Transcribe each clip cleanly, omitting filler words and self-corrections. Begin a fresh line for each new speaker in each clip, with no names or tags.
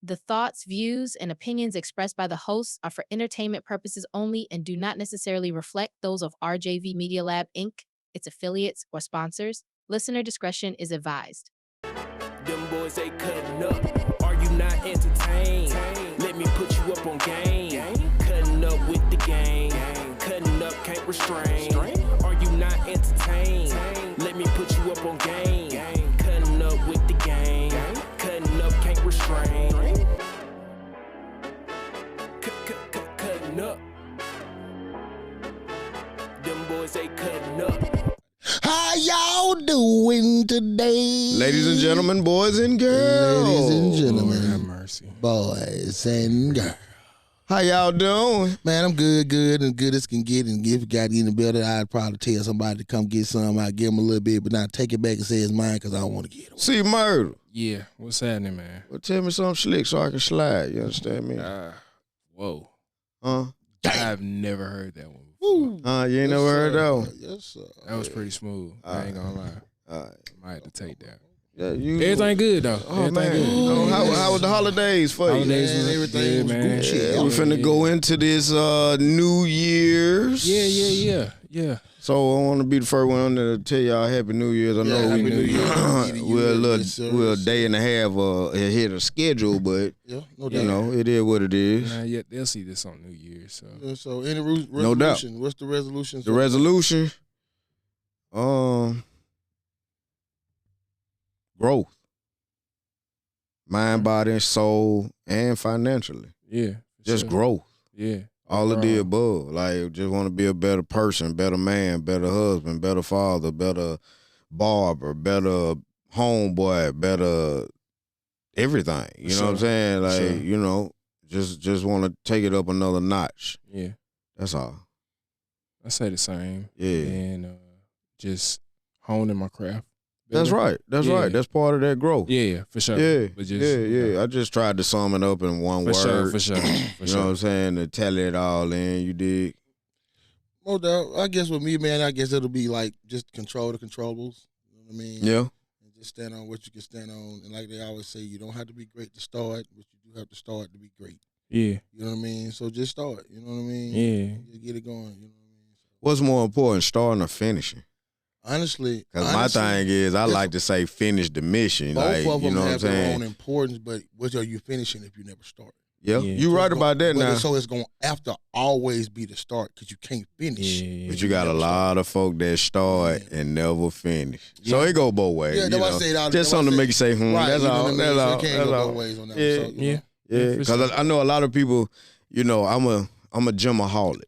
The thoughts, views, and opinions expressed by the hosts are for entertainment purposes only and do not necessarily reflect those of RJV Media Lab, Inc., its affiliates, or sponsors. Listener discretion is advised.
Them boys, they cutting up. Are you not entertained? Let me put you up on game. Cutting up with the game. Cutting up, can't restrain. Are you not entertained? Let me put you up on game. Cutting up with the game. Cutting up, can't restrain. Cutting up. Them boys, they cutting up.
How y'all doing today?
Ladies and gentlemen, boys and girls.
Ladies and gentlemen.
Lord have mercy.
Boys and girls.
How y'all doing?
Man, I'm good and good as can get. And if it got any better, I'd probably tell somebody to come get some. I'd give them a little bit, but not take it back and say it's mine because I don't want to get them.
See, Murder.
Yeah, what's happening, man?
Well, tell me something slick so I can slide. You understand me?
Whoa.
Huh?
I've never heard that one
Woo.
before.
You ain't never heard that one?
Yes, sir.
That was pretty smooth. I ain't gonna lie.
All right.
Might have to take that.
Yeah, you.
Everything good, though.
Oh,
Everything
man.
good.
Oh, how was the holidays for
Holidays
you?
was
everything was
good, man.
Gucci.
Yeah, we finna go into this New Year's.
Yeah.
So I want to be the first one to tell y'all Happy New Year's. I know
Happy
we
New Year.
we're a day and a half ahead of schedule, but
Yeah, no
you
doubt.
know it is what it is.
Nah, yet they'll see this on New Year's. So
Yeah, so any resolution?
No doubt.
What's the resolution?
The resolution, growth, mind, body, and soul, and financially.
yeah, for
Just
sure.
growth.
Yeah,
All of the above. Like, just want to be a better person, better man, better husband, better father, better barber, better homeboy, better everything. You know what I'm saying? Like,
Sure.
you know, just want to take it up another notch.
Yeah,
That's all.
I say the same.
Yeah.
And just honing my craft.
That's
better.
right. That's
Yeah.
right. That's part of that growth.
Yeah, for sure.
Yeah.
But just,
yeah. I just tried to sum it up in one
For
word.
sure.
You know what I'm saying? To tell it all in. You dig?
No doubt. I guess with me, man, I guess it'll be like just control the controllables. You know what I mean?
Yeah.
And just stand on what you can stand on. And like they always say, you don't have to be great to start, but you do have to start to be great.
Yeah,
You know what I mean? So just start. You know what I mean?
yeah.
Just get it going. You know what I mean?
What's more important, starting or finishing?
Honestly,
Because my thing is, I like to say finish the mission.
both
Like,
of
you
them
know what I'm
have their own
saying?
importance, but what are you finishing if you never start?
Yeah.
Yeah.
You right about that
But
now.
so it's going to have to always be the start because you can't finish.
Yeah.
But you got a lot of folk that start and never finish. So it go both ways.
Yeah,
you
that's why I
know.
say that.
Just something to make you say,
Right,
that's
you know
all.
what I mean?
That's
So
all.
it can't
That's
go
all.
both ways on that.
Yeah.
So, you know.
Yeah,
for
because
sure.
I know a lot of people, you know, I'm a gymaholic.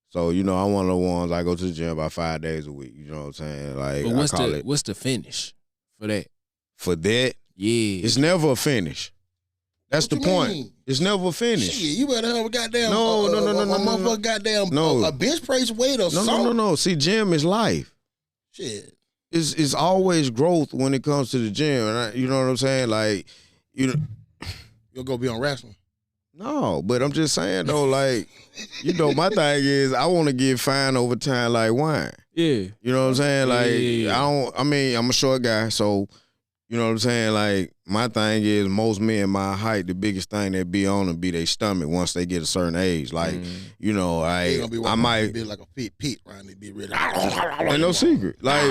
So, you know, I'm one of the ones I go to the gym about 5 days a week. You know what I'm saying? Like,
But
I call it.
what's the finish for that?
For that,
Yeah,
it's never a finish. That's
What
the
you
point.
mean?
It's never a finish.
Shit, you better have a goddamn
No,
a
no.
motherfucker goddamn
No.
a bench press weight or something.
No. See, gym is life.
Shit.
It's always growth when it comes to the gym. And you know what I'm saying? Like, you know.
You'll go be on wrestling.
No, but I'm just saying though, like, you know, my thing is I want to get fine over time like wine.
yeah.
You know what I'm saying? Like,
Yeah.
I'm a short guy, so you know what I'm saying? Like, my thing is most men my height, the biggest thing they be on will be their stomach once they get a certain age. Like, you know,
They gonna be
I
walking
might
be like a fit pit around it, be ready.
ain't no secret. Like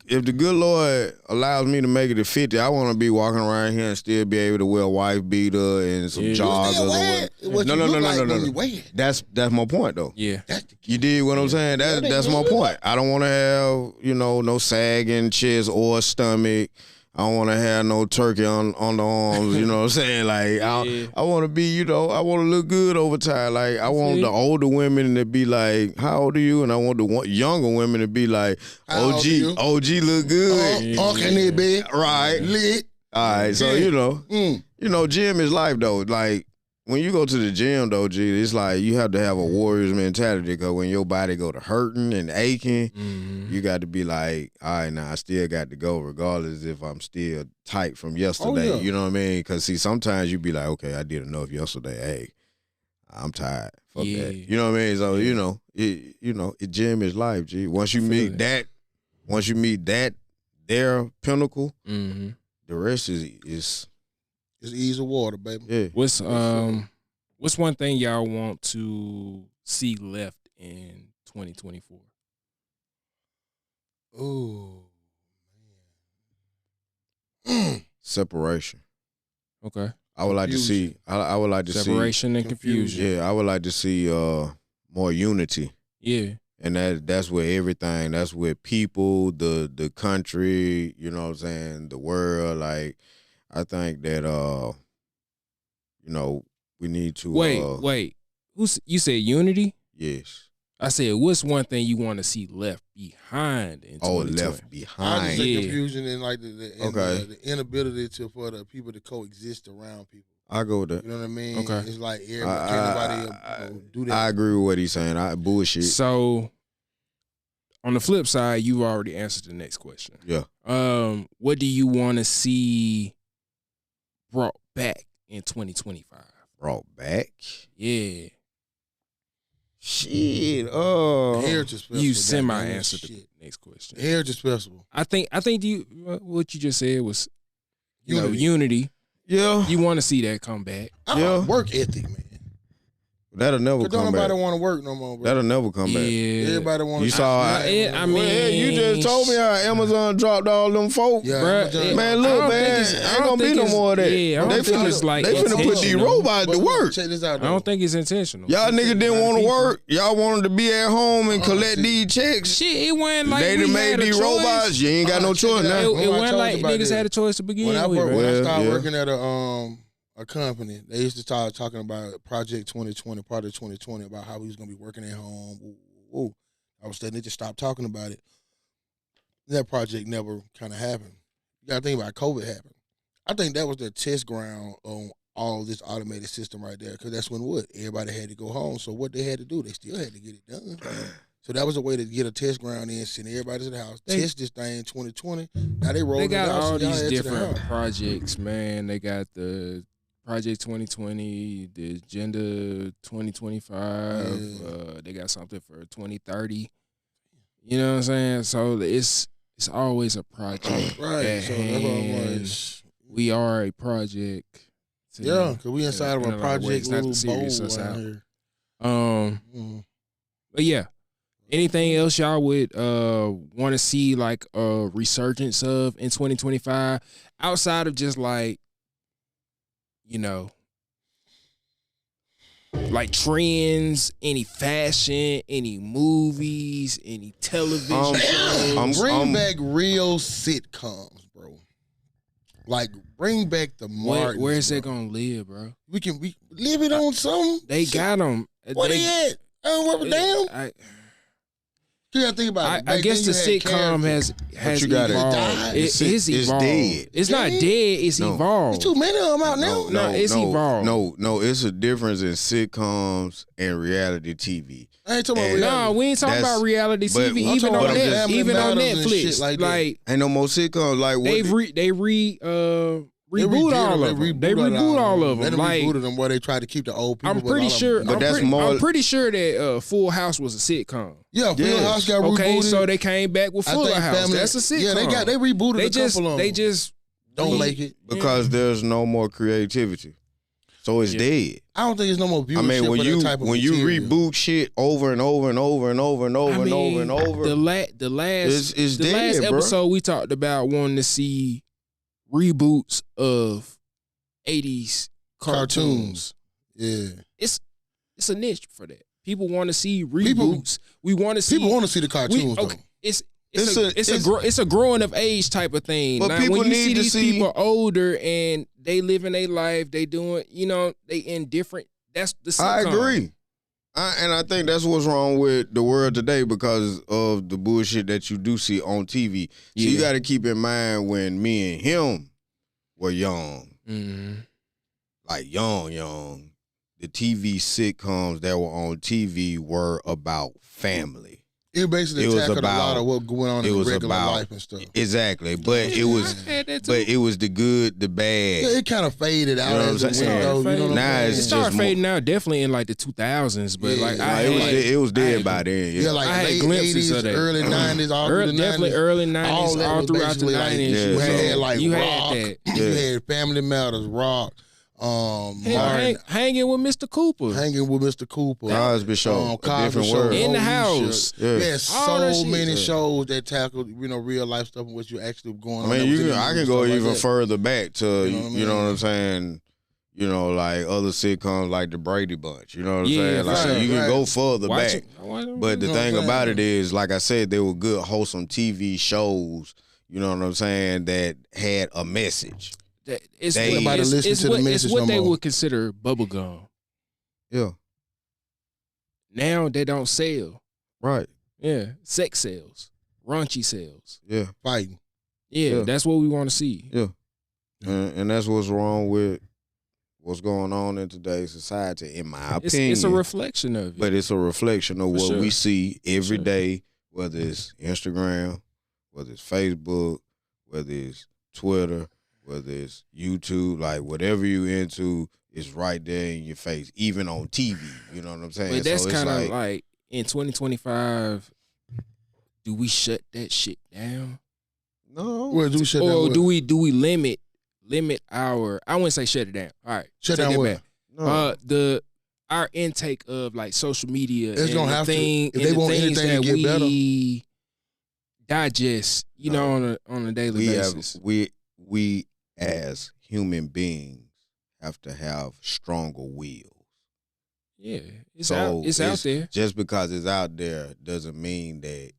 if the good Lord allows me to make it to 50, I want to be walking around here and still be able to wear a wife beater and some
Yeah.
joggers.
Still
or
wear it. What
No,
you
no,
look
no, no,
like
no, no,
when
no.
you wear it.
That's my point though.
Yeah.
That's the key.
You did what I'm saying? That's my point. I don't want to have, you know, no sagging chest or stomach. I don't want to have no turkey on the arms. You know what I'm saying? Like, I want to be, you know, I want to look good over time. Like, I want the older women to be like, how old are you? And I want the younger women to be like,
How old are you?
OG look good.
Can it be?
Right.
Lit.
All right. So,
Yeah.
you know, gym is life though. Like, when you go to the gym, though, G, it's like you have to have a warrior's mentality because when your body go to hurting and aching, you got to be like, all right, now I still got to go regardless if I'm still tight from yesterday.
Oh, yeah.
You know what I mean? Because, see, sometimes you be like, okay, I did enough yesterday. Hey, I'm tired. Fuck that. You know what I mean? So, gym is life, G. Once you meet that, their pinnacle, the rest is
It's ease of water, baby.
Yeah.
What's one thing y'all want to see left in 2024?
Ooh, man.
Separation.
Okay.
I would like to see. I would like to see
Separation and confusion.
Yeah, I would like to see more unity.
Yeah.
And that's with everything. That's with people, the country, you know what I'm saying, the world. Like, I think that we need to
Wait. You said unity?
Yes.
I said, what's one thing you want to see left behind in 2020?
Left
I
behind.
just say
Yeah.
confusion and like the inability for the people to coexist around people.
I go with that.
You know what I mean?
Okay.
It's like everybody do that.
I agree with what he's saying. Bullshit.
So, on the flip side, you already answered the next question.
Yeah.
What do you want to see brought back in 2025?
Brought back?
Yeah.
Shit.
Heritage Festival.
You
that
semi-answered the
shit.
next question.
The Heritage Festival.
I think what you just said was
Unity.
unity.
Yeah.
You want to see that come back.
Yeah.
Work ethic, man.
That'll never
Because don't
come back.
nobody want to work no more, bro.
That'll never come back.
Yeah.
Everybody want to.
You saw.
I mean,
you just told me how Amazon dropped all them folks.
Yeah,
Bruh,
Amazon-
Man,
I
look,
don't
man,
think
ain't gonna be no more of that.
Yeah, I don't
they
think it's like
finna put these
intentional.
robots
But
to
look,
work.
check this out,
I don't think it's intentional.
Y'all niggas didn't want to
people.
work. Y'all wanted to be at home and collect
see.
these checks.
Shit, it wasn't like
They
we
done made
had a
these
choice.
robots. You ain't got no
check
choice
it out.
now.
It
Remember I
wasn't
told
like
you about
niggas
this.
had a choice to begin
When I
with.
started
Yeah.
working at a company, they used to start talking about Project 2020, Project 2020, about how we was gonna be working at home. Ooh. I was saying they just stopped talking about it. That project never kind of happened. You gotta think about COVID happened. I think that was their test ground on all this automated system right there, because that's when everybody had to go home. So what they had to do, they still had to get it done. So that was a way to get a test ground in, send everybody to the house, test this thing 2020. Now they rolled
They
it
got
out.
all
so y'all
these
head to the
different
house.
projects, man. They got the Project 2020, the Agenda 2025.
Yeah.
They got something for 2030. You know what I'm saying? So it's always a project.
Right.
at
So that's what I'm
hand.
like.
We are a project. to-
Yeah, because we inside of
in
a
lot of ways,
project
not to
little
serious
bowl
us
out
out.
here.
But yeah. Anything else y'all would want to see like a resurgence of in 2025 outside of just like, like trends, any fashion, any movies, any television shows?
Bring back real sitcoms, bro. Like bring back the Martins.
Where is
bro.
that gonna live, bro?
We live it on something.
They got them.
What they at? I don't give a damn. You gotta think about it.
I
Back
guess the
then you had
sitcom
characters.
has
you got it.
evolved.
died.
It
It's
is evolved.
dead.
It's not
Dead?
dead. It's
No.
evolved.
There's too many of them out now.
No, it's evolved.
No, it's a difference in sitcoms and reality TV.
I ain't talking about
And-
reality.
No, we ain't talking
That's-
about reality
but
TV.
I'm
Even
talking
on
about
Net,
Family
even on
Matters and
Netflix,
shit like
like
that.
Ain't no more sitcoms. Like what?
they reboot all of them. They reboot all of
They
them.
done
Like
rebooted them where they tried to keep the old people.
I'm
but a
pretty
lot of
sure.
them-
But that's more-
I'm pretty sure that Full House was a sitcom.
Yeah, Full
Yes.
House got
Okay,
rebooted.
so they came back with
I
Fuller
think
House.
Family-
That's a sitcom.
Yeah, they rebooted
They
a couple of them.
They just
don't make it.
because there's no more creativity, so it's dead.
I don't think there's no more viewership
I mean,
for that type of
when you
material.
reboot shit over and over and over and over and over and over and over,
The last
it's
the
dead,
last
bro.
episode we talked about wanting to see reboots of 80s cartoons.
Yeah,
It's a niche for that. People want to see reboots. We want to see
people want to see the cartoons though.
It's a growing of age type of thing.
But
Now,
people
when you
need
see
to
these
see-
people older and they living their life, they doing, they in different. That's the sitcom.
I agree. And I think that's what's wrong with the world today because of the bullshit that you do see on TV. So you
Yeah.
got to keep in mind when me and him were young,
Mhm.
like young, the TV sitcoms that were on TV were about family.
It basically tackled a lot of what going on in regular life and stuff.
Exactly, but it was the good, the bad.
Yeah, it kind of faded out.
You know what I'm saying?
Now
it started fading out definitely in like the 2000s, but like
it was dead by then.
Yeah, like
I had
late
glimpses
80s,
of that.
early 90s, all through the 90s.
Definitely early 90s, all throughout the 90s.
Like, you had like rock, you had Family Matters, rock.
Hanging with Mr. Cooper.
Cosby Show. Different world.
In the House.
There's so many shows that tackle, real life stuff and what you actually going on.
I mean, I can go even further back to, you know what I'm saying? Like other sitcoms like the Brady Bunch. You know what I'm saying? Like you can go further back. But the thing about it is, like I said, they were good, wholesome TV shows. You know what I'm saying? That had a message.
It's what they would consider bubblegum.
Yeah.
Now they don't sell.
Right.
Yeah. Sex sells. Raunchy sells.
Yeah.
Fighting.
Yeah. That's what we want to see.
Yeah. And that's what's wrong with what's going on in today's society, in my opinion.
It's a reflection of it.
But it's a reflection of what we see every day, whether it's Instagram, whether it's Facebook, whether it's Twitter, whether it's YouTube, like whatever you into is right there in your face, even on TV. You know what I'm saying?
But that's kind of like in 2025, do we shut that shit down?
No.
Well, do we shut
or
down?
do we limit our? I wouldn't say shut it down. All right,
shut down what?
No. Our intake of like social media.
It's gonna have to. If they want anything to get better,
digest. On a daily basis.
We as human beings have to have stronger wills.
Yeah, it's out there.
Just because it's out there doesn't mean that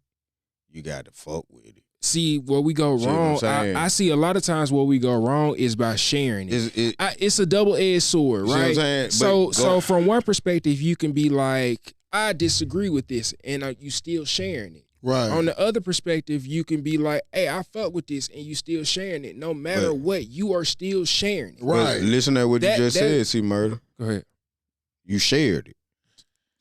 you got to fuck with it.
See, where we go wrong, I see a lot of times where we go wrong is by sharing it. It's a double-edged sword, right? So from one perspective, you can be like, I disagree with this, and you still sharing it.
Right.
On the other perspective, you can be like, hey, I fuck with this, and you still sharing it. No matter what, you are still sharing it.
Right. Listen to what you just said, C. Murder.
Go ahead.
You shared it.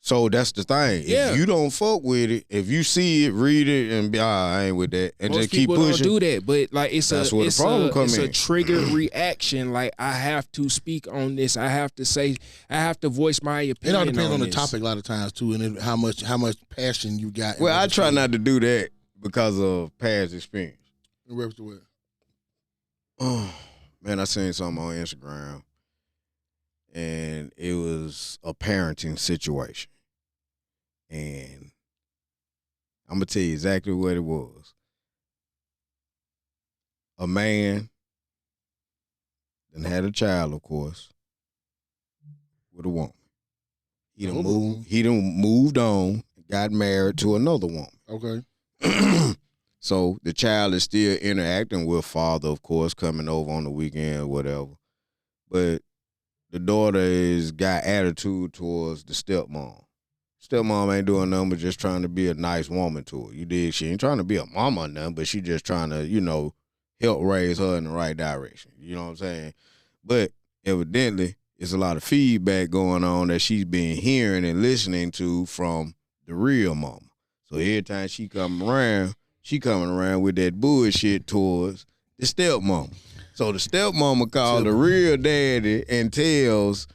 So that's the thing. If you don't fuck with it, if you see it, read it, and be, I ain't with that, and just keep pushing.
Most people don't do that, but like it's
a
triggered reaction. Like I have to speak on this. I have to voice my opinion.
It all depends on the
this.
topic a lot of times too, and how much passion you got.
Well, I try not to do that because of past experience.
In reference to what?
Oh man, I seen something on Instagram. And it was a parenting situation. And I'm going to tell you exactly what it was. A man then had a child, of course, with a woman. He done moved on, got married to another woman.
Okay.
So the child is still interacting with father, of course, coming over on the weekend or whatever. But the daughter got attitude towards the stepmom. Stepmom ain't doing nothing but just trying to be a nice woman to her. You dig? She ain't trying to be a mama or nothing, but she just trying to, help raise her in the right direction. You know what I'm saying? But evidently, it's a lot of feedback going on that she's been hearing and listening to from the real mama. So every time she coming around with that bullshit towards the stepmama. So the stepmama called the real daddy and tells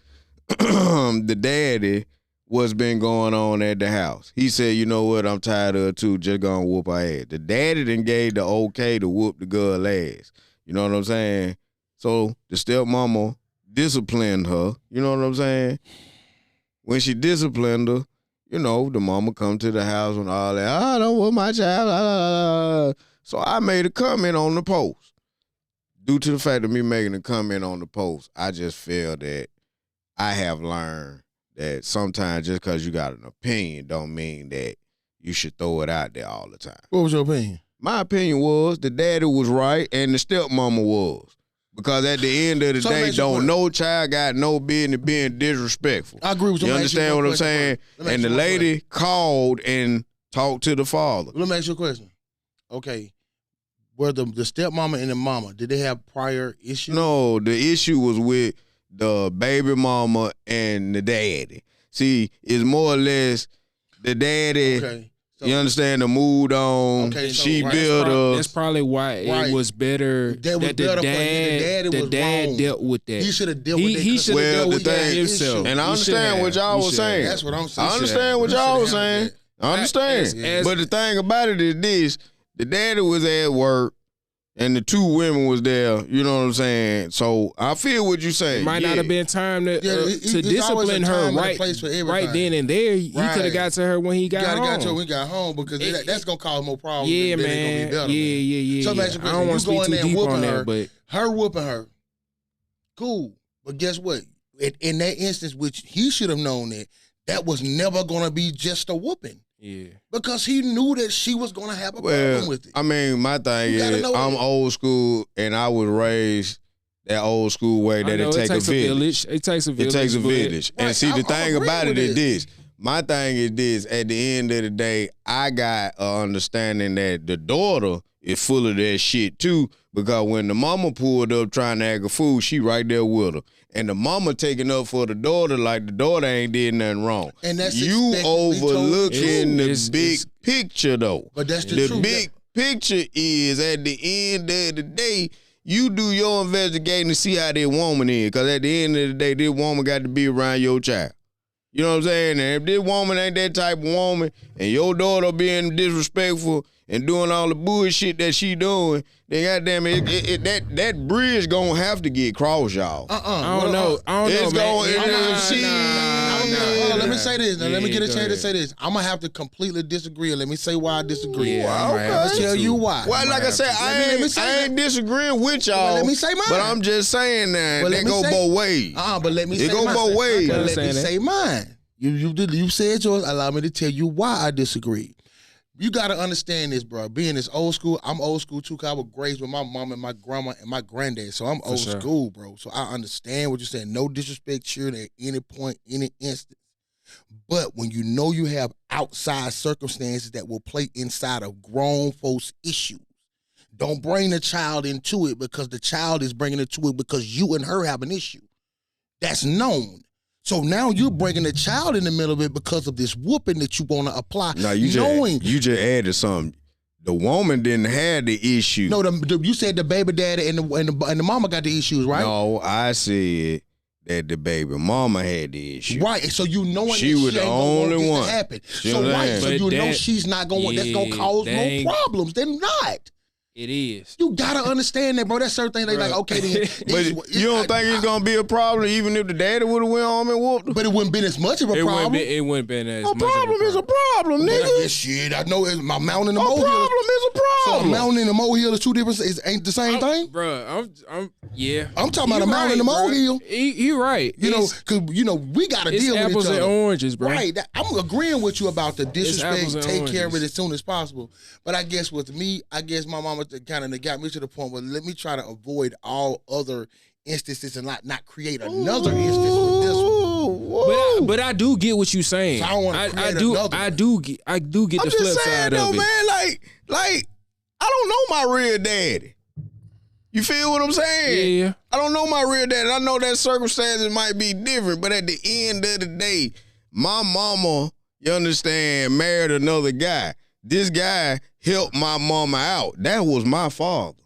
the daddy what's been going on at the house. He said, you know what, I'm tired of her too, just gonna whoop her ass. The daddy then gave the okay to whoop the girl ass. You know what I'm saying? So the stepmama disciplined her. You know what I'm saying? When she disciplined her, the mama come to the house and all that. I don't want my child. So I made a comment on the post. Due to the fact of me making a comment on the post, I just feel that I have learned that sometimes just because you got an opinion don't mean that you should throw it out there all the time.
What was your opinion?
My opinion was the daddy was right and the stepmama was. Because at the end of the day, no child got no business being disrespectful.
I agree with you.
You understand what I'm saying? And the lady called and talked to the father.
Let me ask you a question. Okay. Were the stepmama and the mama, did they have prior issues?
No, the issue was with the baby mama and the daddy. See, it's more or less the daddy.
Okay.
You understand the mood on.
Okay, so
she built us.
That's probably why it was better that the dad dealt with that.
He should have dealt with that.
He should have dealt with that himself.
And I understand what y'all was saying.
That's what I'm saying.
I understand what y'all was saying. I understand. But the thing about it is this: the daddy was at work. And the two women was there, you know what I'm saying? So I feel what you're saying.
It might not have been time to discipline her right then and there. He could have got to her when he got home.
Got to her when he got home because that's going to cause more problems.
Yeah, man.
It's gonna be better,
So
I
don't want to speak too deep on that, but
her whooping her, cool. But guess what? In that instance, which he should have known that was never going to be just a whooping.
Yeah.
Because he knew that she was going to have a problem with it.
I mean, my thing is, I'm old school, and I was raised that old school way that it takes a village.
It takes a village.
It takes a village. And see, the thing about it is this. My thing is this. At the end of the day, I got an understanding that the daughter is full of that shit, too, because when the mama pulled up trying to act a fool, she right there with her. And the mama taking up for the daughter like the daughter ain't did nothing wrong. And that's you overlooking the big picture, though.
But that's the truth.
The big picture is, at the end of the day, you do your investigating to see how that woman is. Because at the end of the day, this woman got to be around your child. You know what I'm saying? And if this woman ain't that type of woman, and your daughter being disrespectful and doing all the bullshit that she doing, then goddamn it, that bridge gonna have to get crossed, y'all.
I don't know.
It's going.
Let me say this. Now, let me get a chance to say this. I'm gonna have to completely disagree. And let me say why I disagree. I'll tell you why.
Well, like I said, I ain't disagreeing with y'all.
Well, let me say mine.
But I'm just saying that they go both ways.
But let me say
mine. It go both ways.
But let me say mine. You said yours. Allow me to tell you why I disagree. You got to understand this, bro. Being this old school, I'm old school too, because I was raised with my mom and my grandma and my granddad. So I'm old school, bro. So I understand what you're saying. No disrespect here at any point, any instance. But when you know you have outside circumstances that will play inside of grown folks' issues, don't bring the child into it because the child is bringing it to it because you and her have an issue. That's known. So now you're bringing the child in the middle of it because of this whooping that you want to apply.
No, you just added something. The woman didn't have the issue.
No, you said the baby daddy and the mama got the issues, right?
No, I said that the baby mama had the issue.
Right. So you knowing
she was the only one
to happen. So you know she's not going. That's gonna cause no problems. They're not.
It is.
You gotta understand that, bro. That's certain things they like, okay, then.
But you don't think it's gonna be a problem even if the daddy would have went home and whooped him?
But it wouldn't been as much of a problem.
It wouldn't been as much
of a problem. A problem is a problem, nigga.
Shit, I know it's my mountain and the molehill.
A problem is a problem.
So a mountain and the molehill is two different. Ain't the same thing,
bro.
Yeah. I'm talking about a mountain and the molehill.
You're right.
You know, because we gotta deal with each other.
Apples and oranges, bro.
Right. I'm agreeing with you about the disrespect. Take care of it as soon as possible. But I guess with me, my mama kind of got me to the point where let me try to avoid all other instances and not create another instance with this one.
But I do get what you're saying. So I don't want to create another one. I do get the flip side of it.
Man, like I don't know my real daddy. You feel what I'm saying?
Yeah.
I don't know my real daddy. I know that circumstances might be different, but at the end of the day, my mama, you understand, married another guy. This guy helped my mama out. That was my father.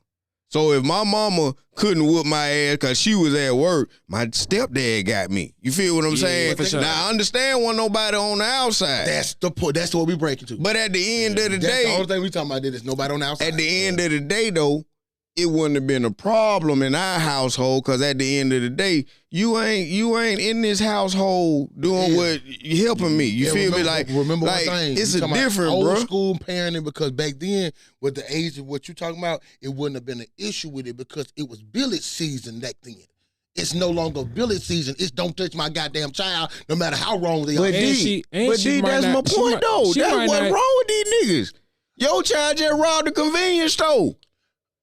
So if my mama couldn't whoop my ass because she was at work, my stepdad got me. You feel what I'm saying?
For sure.
Now, I understand wasn't nobody on the outside.
That's the point. That's what we breaking to.
But at the end of the day.
That's the only thing we talking about is nobody on the outside.
At the end of the day, though, it wouldn't have been a problem in our household because at the end of the day, you ain't in this household doing what you helping me. You feel me?
Remember one thing.
It's a different,
old
bro.
school parenting because back then, with the age of what you talking about, it wouldn't have been an issue with it because it was village season back then. It's no longer village season. It's don't touch my goddamn child, no matter how wrong they are.
But D, that's my point though. That's what's wrong with these niggas. Your child just robbed a convenience store.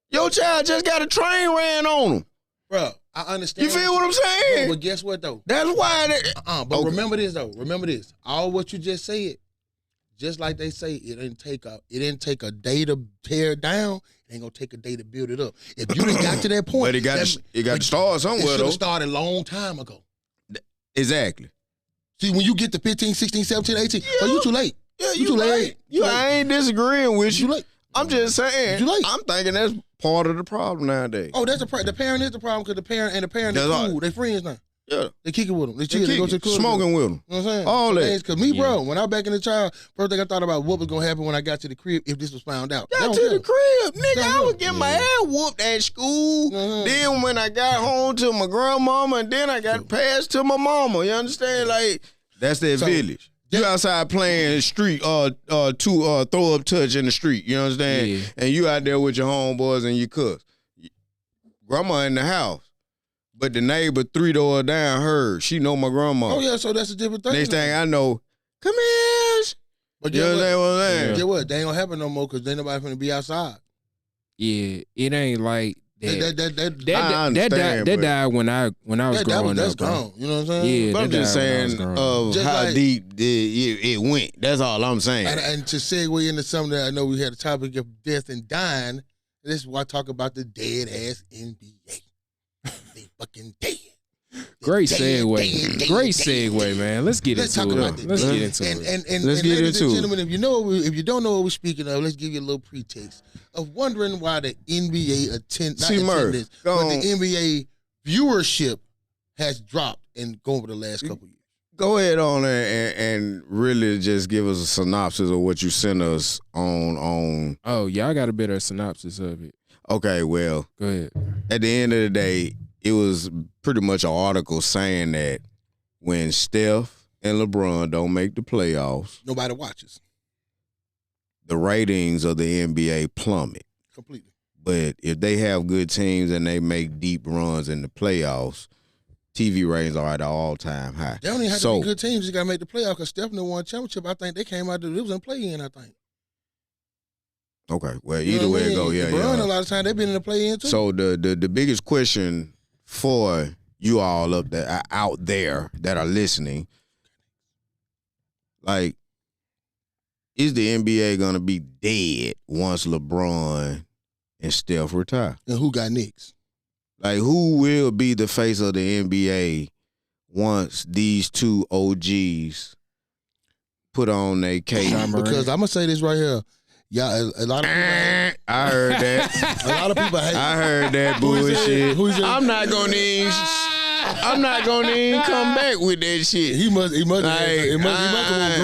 Your child just got a train ran on him.
Bro, I understand.
You feel what I'm saying?
But guess what, though?
That's why.
But remember this, though. Remember this. All what you just said, just like they say, it didn't take a day to tear it down. It ain't gonna take a day to build it up. If you didn't got to that point,
but it got to start somewhere,
it
though.
It should have started a long time ago.
Exactly.
See, when you get to 15, 16, 17, 18, so you too late.
Yeah, you late. I ain't disagreeing with you. I'm just saying. I'm thinking that's part of the problem nowadays.
Oh, that's the parent is the problem because the parent are cool. They friends now.
Yeah.
They kick it with them. They chill. They go to the club.
Smoking with them.
You know what I'm saying?
All that.
Because me, bro, when I was back in the child, first thing I thought about what was going to happen when I got to the crib if this was found out.
Got to the crib. Nigga, I was getting my ass whooped at school. Then when I got home to my grandmama, and then I got passed to my mama. You understand? Like, that's their village. You outside playing street, throw up touch in the street. You understand? Yeah. And you out there with your homeboys and your cuz. Grandma in the house. But the neighbor 3 doors down heard. She know my grandma.
Oh, yeah, so that's a different thing.
Next thing I know, come here.
But you understand what I'm saying? Get what? They ain't going to happen no more because they ain't nobody finna be outside.
Yeah, it ain't like that. That died when I was growing up.
That's gone. You know what I'm saying?
Yeah, but I'm just saying of how deep it went. That's all I'm saying.
And to segue into something that I know we had a topic of death and dying, this is why I talk about the dead-ass NBA. They fucking dead.
Great segue. Great segue, man. Let's get into it. Let's get into it.
And ladies and gentlemen, if you don't know what we're speaking of, let's give you a little pretext of wondering why the NBA the NBA viewership has dropped and gone over the last couple years.
Go ahead on and really just give us a synopsis of what you sent us on.
Oh, yeah, I got a better synopsis of it.
Okay, well,
go ahead.
At the end of the day, it was pretty much an article saying that when Steph and LeBron don't make the playoffs,
nobody watches.
The ratings of the NBA plummet.
Completely.
But if they have good teams and they make deep runs in the playoffs, TV ratings are at an all-time high.
They don't even have to be good teams. You got to make the playoffs because Steph won a championship. I think they came out, it was in play-in, I think.
Okay, well, either way it go, yeah.
LeBron, a lot of times they've been in the play-in too.
So the biggest question for you all out there that are listening, like, is the NBA gonna be dead once LeBron and Steph retire?
And who got next?
Like, who will be the face of the NBA once these two OGs put on their cape?
Because I'm gonna say this right here. Yeah, a lot of people
I heard that.
A lot of people hate.
I heard that bullshit. I'm not gonna even come back with that shit.
He must have worn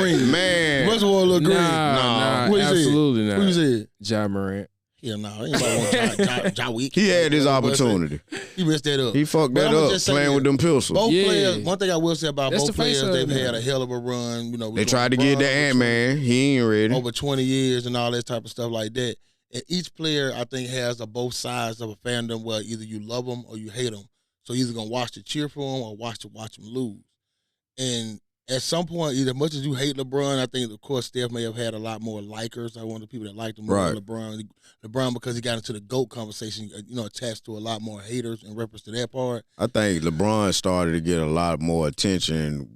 green.
Man.
He must have worn a little green.
Nah, absolutely not.
Who you said?
Ja Morant.
Yeah, no. Anybody
He had his opportunity.
He messed that up.
He fucked that up playing with them pistols.
Both players, one thing I will say about both players, they've had a hell of a run. You know,
they tried to get the Ant-Man. He ain't ready.
Over 20 years and all that type of stuff like that. And each player, I think, has both sides of a fandom where either you love them or you hate them. So you're either going to watch to cheer for them or watch them lose. And at some point, either much as you hate LeBron, I think, of course, Steph may have had a lot more likers. I one of the people that liked him more than LeBron. LeBron, because he got into the GOAT conversation, attached to a lot more haters in reference to that part.
I think LeBron started to get a lot more attention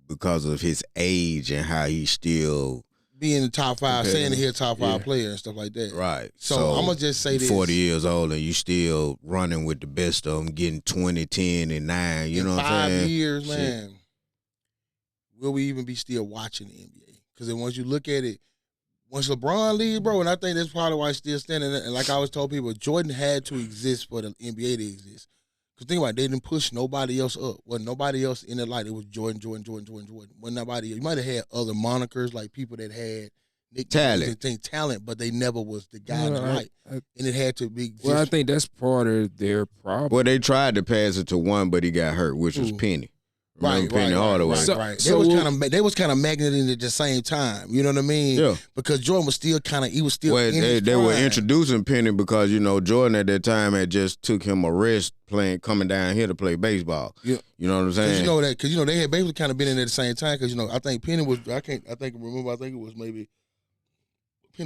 because of his age and how he still
being in the top five, saying that he's a top five player and stuff like that.
Right.
So I'm going to just say this.
40 years old and you still running with the best of them, getting 20, 10, and 9. You know what I'm saying?
5 years, man. Will we even be still watching the NBA? Because then once you look at it, once LeBron leaves, bro, and I think that's probably why he's still standing there. And like I always told people, Jordan had to exist for the NBA to exist. Because think about it, they didn't push nobody else up. Wasn't nobody else in the light. It was Jordan. Wasn't nobody. You might have had other monikers, like people that had talent, but they never was the guy in the light. And it had to be.
Well, I think that's part of their problem.
Well, they tried to pass it to one, but he got hurt, which was Penny.
Right. They was kind of magneting at the same time. You know what I mean?
Yeah.
Because Jordan was still
Well, they were introducing Penny because Jordan at that time had just took him a rest coming down here to play baseball. Yeah. You know what I'm saying?
Because they had basically kind of been in at the same time. Because I think Penny was Penny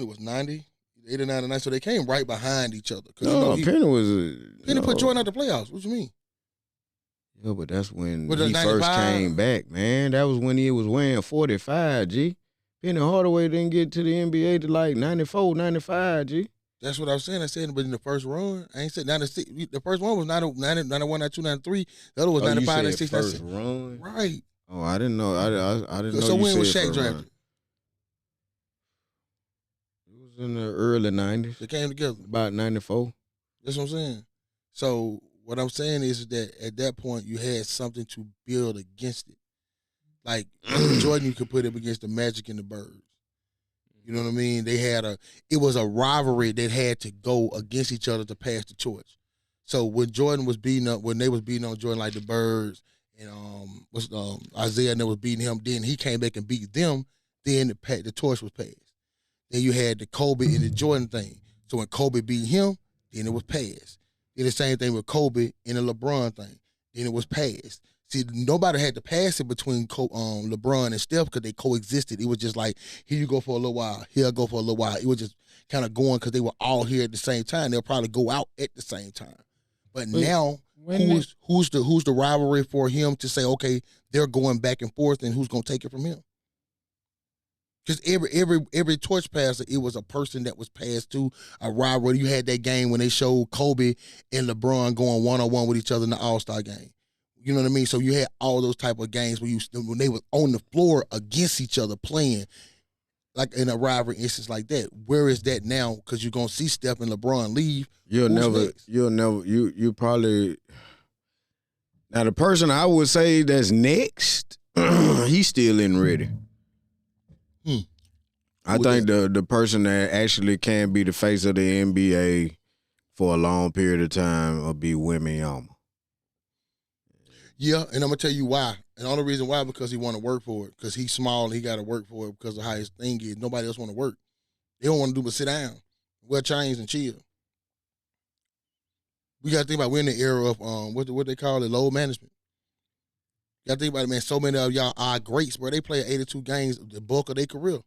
was 90. 8 or 99, so they came right behind each other.
Penny
put Jordan out the playoffs. What you mean?
Yeah, but that's when he first came back, man. That was when he was wearing 45, G. Penny Hardaway didn't get to the NBA to like 94, 95, G.
That's what I was saying. I said, but in the first run, I ain't said 96. The first one was 90, 91, 92, 93. The other was 95, 96.
First run?
Right.
Oh, I didn't know. I didn't know.
So when was Shaq drafted?
in the early 90s.
They came together.
About 94.
That's what I'm saying. So what I'm saying is that at that point you had something to build against it. Like Jordan, you could put him against the Magic and the Birds. You know what I mean? It was a rivalry that had to go against each other to pass the torch. So when they was beating on Jordan like the Birds and Isaiah and they was beating him, then he came back and beat them. Then the torch was passed. Then you had the Kobe and the Jordan thing. So when Kobe beat him, then it was passed. Then the same thing with Kobe and the LeBron thing. Then it was passed. See, nobody had to pass it between LeBron and Steph because they coexisted. It was just like, here you go for a little while, here I go for a little while. It was just kind of going because they were all here at the same time. They'll probably go out at the same time. But now, who's the rivalry for him to say, okay, they're going back and forth, and who's going to take it from him? Because every torch passer, it was a person that was passed to a rivalry. You had that game when they showed Kobe and LeBron going one-on-one with each other in the All-Star game. You know what I mean? So you had all those type of games when they were on the floor against each other playing, like in a rivalry instance like that. Where is that now? Because you're gonna see Steph and LeBron leave.
You probably. Now the person I would say that's next, he's still in ready. I think the person that actually can be the face of the NBA for a long period of time will be Wembanyama.
Yeah, and I'm going to tell you why. And the only reason why, because he want to work for it. Because he's small and he got to work for it because of how his thing is. Nobody else want to work. They don't want to do but sit down, wear chains, and chill. We got to think about we're in the era of, what they call it, load management. You got to think about it, man. So many of y'all are greats, bro. They play 82 games, the bulk of their career.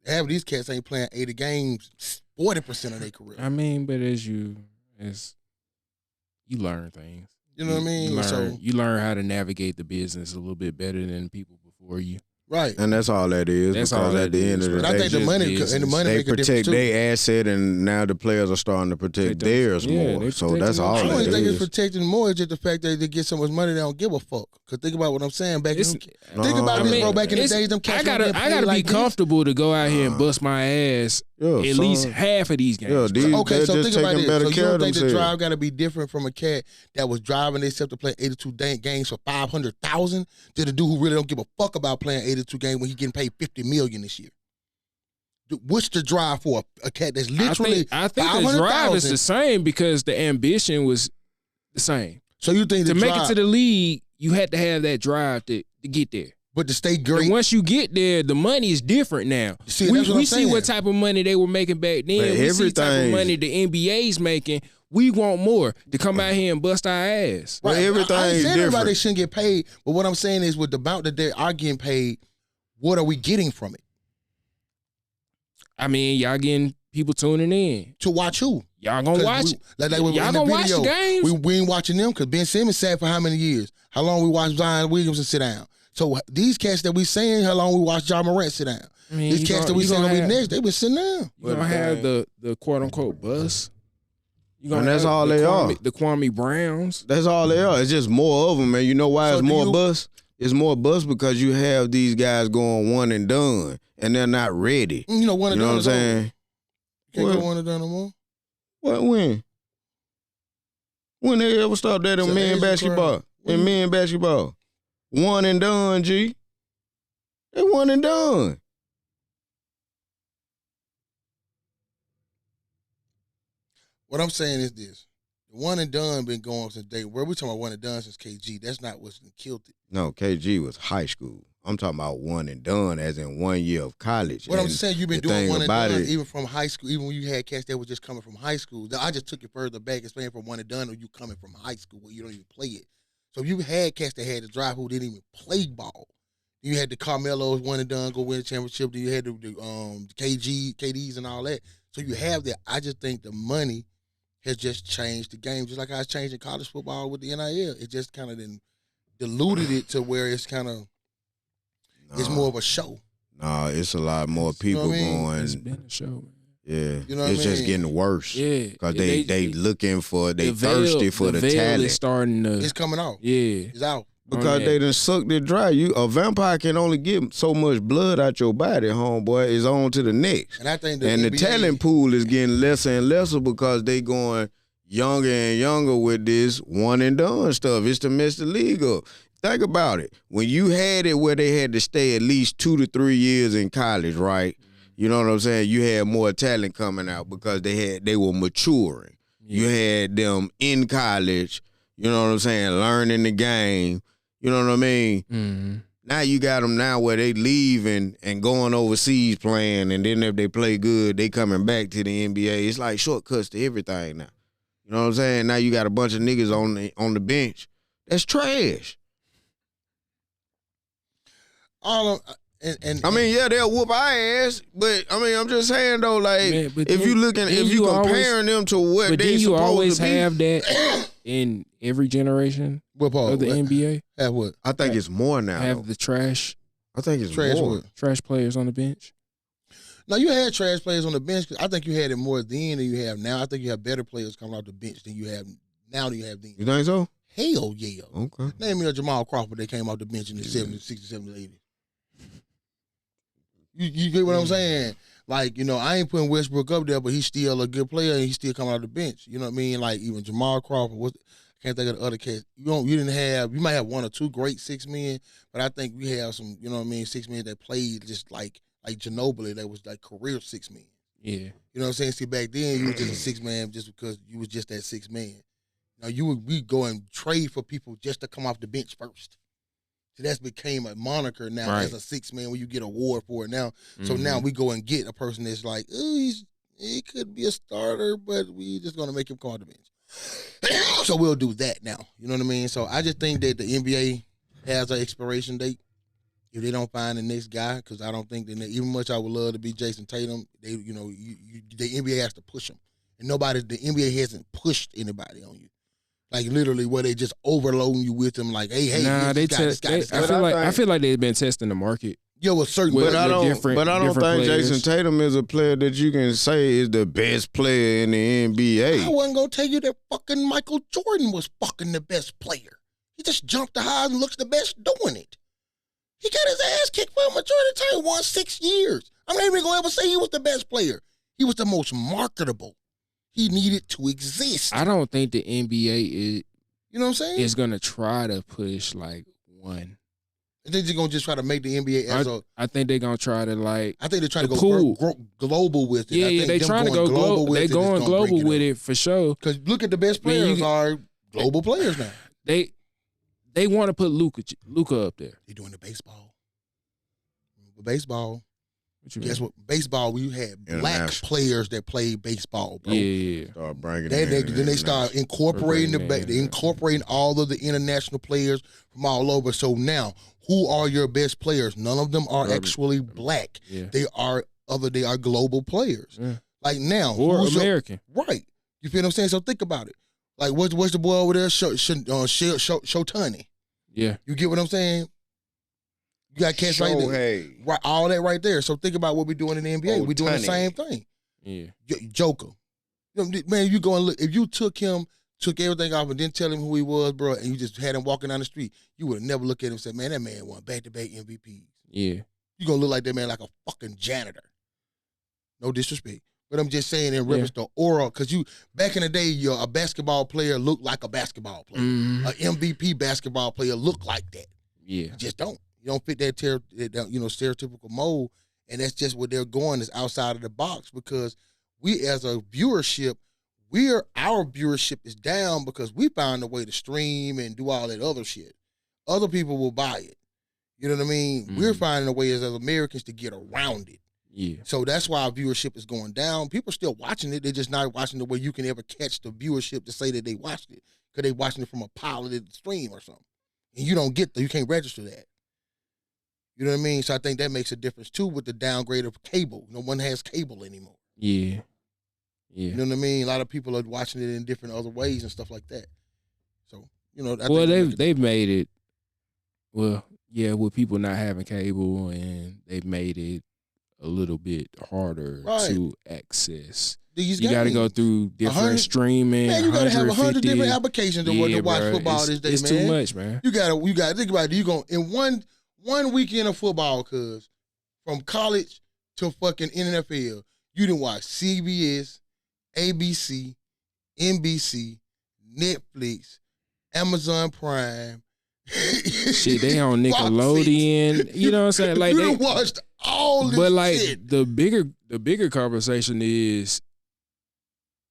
Half of these cats ain't playing 80 games, 40% of their career.
I mean, but as you learn things.
You know what I mean?
You learn how to navigate the business a little bit better than people before you.
Right.
And that's all that is.
That's
because
all
at the end of the day,
I think the money
they protect their asset, and now the players are starting to protect theirs more. So that's all
I
that
don't
is.
think it's protecting more. It's just the fact that they get so much money they don't give a fuck. Because think about what I'm saying. Think about this, bro. Back in the days, them cats
I gotta be comfortable to go out here and bust my ass at least half of these games.
Okay, so think about this. So you don't think the drive got to be different from a cat that was driving themselves to play 82 games for $500,000 to the dude who really don't give a fuck about playing 82 games when he getting paid $50 million this year? What's the drive for a cat that's literally
I think the drive is the same because the ambition was the same.
So you think
to make it to the league, you had to have that drive to get there.
But to stay great.
And once you get there, the money is different now. We see what type of money they were making back then. We see the type of money the NBA's making. We want more to come out here and bust our ass.
Right. Everything I ain't saying everybody shouldn't get paid, but what I'm saying is with the amount that they are getting paid, what are we getting from it?
I mean, y'all getting people tuning in.
To watch who?
Y'all gonna watch it. Y'all gonna watch the games?
We ain't watching them because Ben Simmons sat for how many years? How long we watched Zion Williamson sit down? So these cats that we saying, how long we watch Ja Morant sit down? I mean, these cats that we saying gonna be next, they been sitting down.
You gonna have the quote unquote bus.
And that's all they are.
The Kwame Browns.
That's all they are. It's just more of them, man. You know why it's more bus? It's more bus because you have these guys going one and done, and they're not ready.
You know, one and done.
You know what I'm saying?
You can't go one and done no more.
What, when? When they ever stopped that in men basketball? In men basketball. One and done, G. They one and done.
What I'm saying is this. The one and done been going since day. Where we talking about one and done since KG. That's not what's killed it.
No, KG was high school. I'm talking about one and done as in 1 year of college.
What I'm saying, you've been doing one and done even from high school, even when you had cats that was just coming from high school. I just took it further back and saying from one and done or you coming from high school where you don't even play it. So you had cats that had to drive who didn't even play ball. You had the Carmelos one and done go win a championship. Then you had the KDs and all that. So you have that. I just think the money has just changed the game, just like how it's changing college football with the NIL. It just kind of then diluted it to where it's kind of it's more of a show.
Nah, it's a lot more people going.
It's been a show.
Yeah,
you know
it's just getting worse. Yeah, because they looking for, they thirsty for the talent.
Is starting to.
It's coming out.
Yeah,
it's out.
Because they done sucked it dry. A vampire can only get so much blood out your body, homeboy. It's on to the next.
And I think
the talent pool is getting lesser and lesser because they going younger and younger with this one and done stuff. It's to mess the league up. Think about it. When you had it where they had to stay at least 2 to 3 years in college, right? You know what I'm saying? You had more talent coming out because they were maturing. Yeah. You had them in college, you know what I'm saying, learning the game. You know what I mean?
Mm-hmm.
Now you got them now where they leave and going overseas playing, and then if they play good, they coming back to the NBA. It's like shortcuts to everything now. You know what I'm saying? Now you got a bunch of niggas on the bench. That's trash.
And
I mean, yeah, they'll whoop our ass, but I mean, I'm just saying though, like,
man,
if you comparing them to what they supposed to be. But then you
always have that in every generation of the NBA.
Have what?
I think it's more now.
Have the trash.
I think it's
trash
more.
What?
Trash players on the bench.
No, you had trash players on the bench. I think you had it more then than you have now. I think you have better players coming off the bench than you have now. Than you have then.
You think so?
Hell yeah.
Okay.
Name me a Jamal Crawford that came off the bench in the 70s, 60s, 70s, 80s. You get what I'm saying? Like, you know, I ain't putting Westbrook up there, but he's still a good player and he's still coming out the bench. You know what I mean? Like, even Jamal Crawford, I can't think of the other case. You might have 1 or 2 great 6 men, but I think we have some, you know what I mean, 6 men that played just like Ginobili, that was like career 6 men.
Yeah.
You know what I'm saying? See, back then you was just a 6 man just because you was just that 6 man. Now we go and trade for people just to come off the bench first. So that's became a moniker now as a 6 man when you get an award for it now. Mm-hmm. So now we go and get a person that's like, he could be a starter, but we just gonna make him come off the bench. So we'll do that now. You know what I mean? So I just think that the NBA has an expiration date. If they don't find the next guy, because I don't think that even much I would love to be Jason Tatum, the NBA has to push him, and the NBA hasn't pushed anybody on you. Like literally, where they just overloading you with them, like, hey,
nah, they test. I feel like they've been testing the market.
Yeah, with certain,
but I don't think
players.
Jason Tatum is a player that you can say is the best player in the NBA.
I wasn't gonna tell you that fucking Michael Jordan was fucking the best player. He just jumped the highs and looks the best doing it. He got his ass kicked for a majority of the time. Won 6 years. I'm not even gonna ever say he was the best player. He was the most marketable. He needed to exist.
I don't think the NBA is.
You know what I'm saying?
Is gonna try to push like one.
They're just gonna just try to make the NBA as
I think they're gonna try to like.
I think they're trying to go global with it.
Yeah, they're trying to go global. They're going global with it for sure.
Because look at the best players are global players now.
They want to put Luka up there.
They're doing the baseball. Baseball.
Guess
what? Baseball, we had black players that played baseball, bro.
Yeah.
Start bringing
then they start incorporating incorporating all of the international players from all over. So now, who are your best players? None of them are actually black.
Yeah.
They are global players.
Yeah.
Like now,
or American,
right? You feel what I'm saying? So think about it. Like what's the boy over there? Shotani.
Yeah.
You get what I'm saying? You got cats right there. Right, all that right there. So think about what we're doing in the NBA. We're doing the same thing.
Yeah.
Joker. Man, you go and look. If you took everything off and didn't tell him who he was, bro, and you just had him walking down the street, you would have never looked at him and said, man, that man won back-to-back MVPs.
Yeah.
You're going to look like that man like a fucking janitor. No disrespect. But I'm just saying in reference to aura, because back in the day, a basketball player looked like a basketball player.
Mm-hmm.
An MVP basketball player looked like that.
Yeah.
You just don't. You don't fit that stereotypical mold, and that's just what they're going is outside of the box because we as a viewership, our viewership is down because we found a way to stream and do all that other shit. Other people will buy it. You know what I mean? Mm-hmm. We're finding a way as Americans to get around it.
Yeah.
So that's why our viewership is going down. People are still watching it. They're just not watching the way you can ever catch the viewership to say that they watched it because they watching it from a piloted stream or something. And you don't get that. You can't register that. You know what I mean? So I think that makes a difference, too, with the downgrade of cable. No one has cable anymore.
Yeah. Yeah.
You know what I mean? A lot of people are watching it in different other ways and stuff like that. So,
they've made it, with people not having cable, and they've made it a little bit harder to access.
these
You got to go through different streaming.
Man, you got to have 100 different applications to watch football this day,
it's
man.
It's too much, man.
You got to think about it. You going in one weekend of football, cuz from college to fucking NFL, you didn't watch CBS, ABC, NBC, Netflix, Amazon Prime.
Shit, they on Nickelodeon. You know what I'm saying? Like
you watched all this
but like
shit.
the bigger conversation is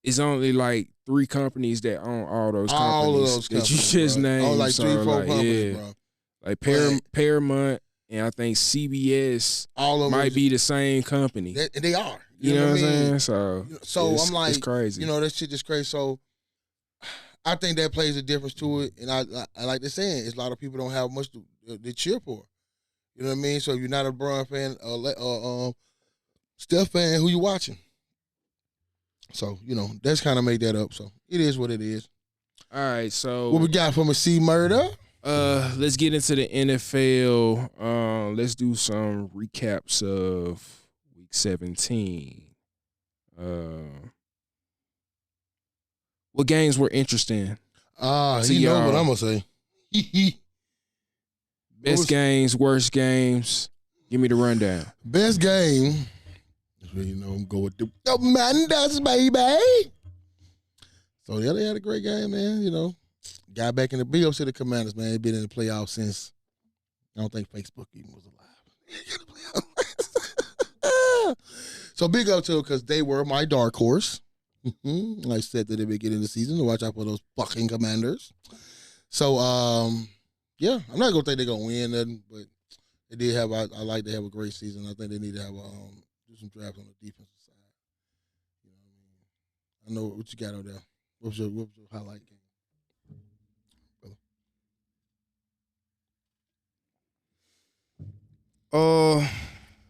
it's only like 3 companies that own all those companies.
All of those companies
that you just named.
Oh, like 3 or 4 companies, bro.
Like Paramount and I think CBS might be the same company.
They are.
You know what I'm saying? So
I'm like,
it's crazy.
You know, that shit is crazy. So I think that plays a difference to it. And I like they're saying, is a lot of people don't have much to cheer for. You know what I mean? So if you're not a LeBron fan or Steph fan, who you watching? So, you know, that's kind of made that up. So it is what it is.
All right, so
what we got from a C murder?
Let's get into the NFL. Let's do some recaps of week 17. What games were interesting?
You know what I'm gonna say.
Best games, worst games. Give me the rundown.
Best game. You know, I'm going with the Commanders, baby. So yeah, they had a great game, man. You know, got back in the big ups to the Commanders, man. They've been in the playoffs since I don't think Facebook even was alive. So big up to them because they were my dark horse. I said that they would get in the season to watch out for those fucking Commanders. So yeah, I'm not gonna think they're gonna win nothing, but they did have. I like to have a great season. I think they need to have do some drafts on the defensive side. You know what I mean? I know what you got out there. What's your highlight game?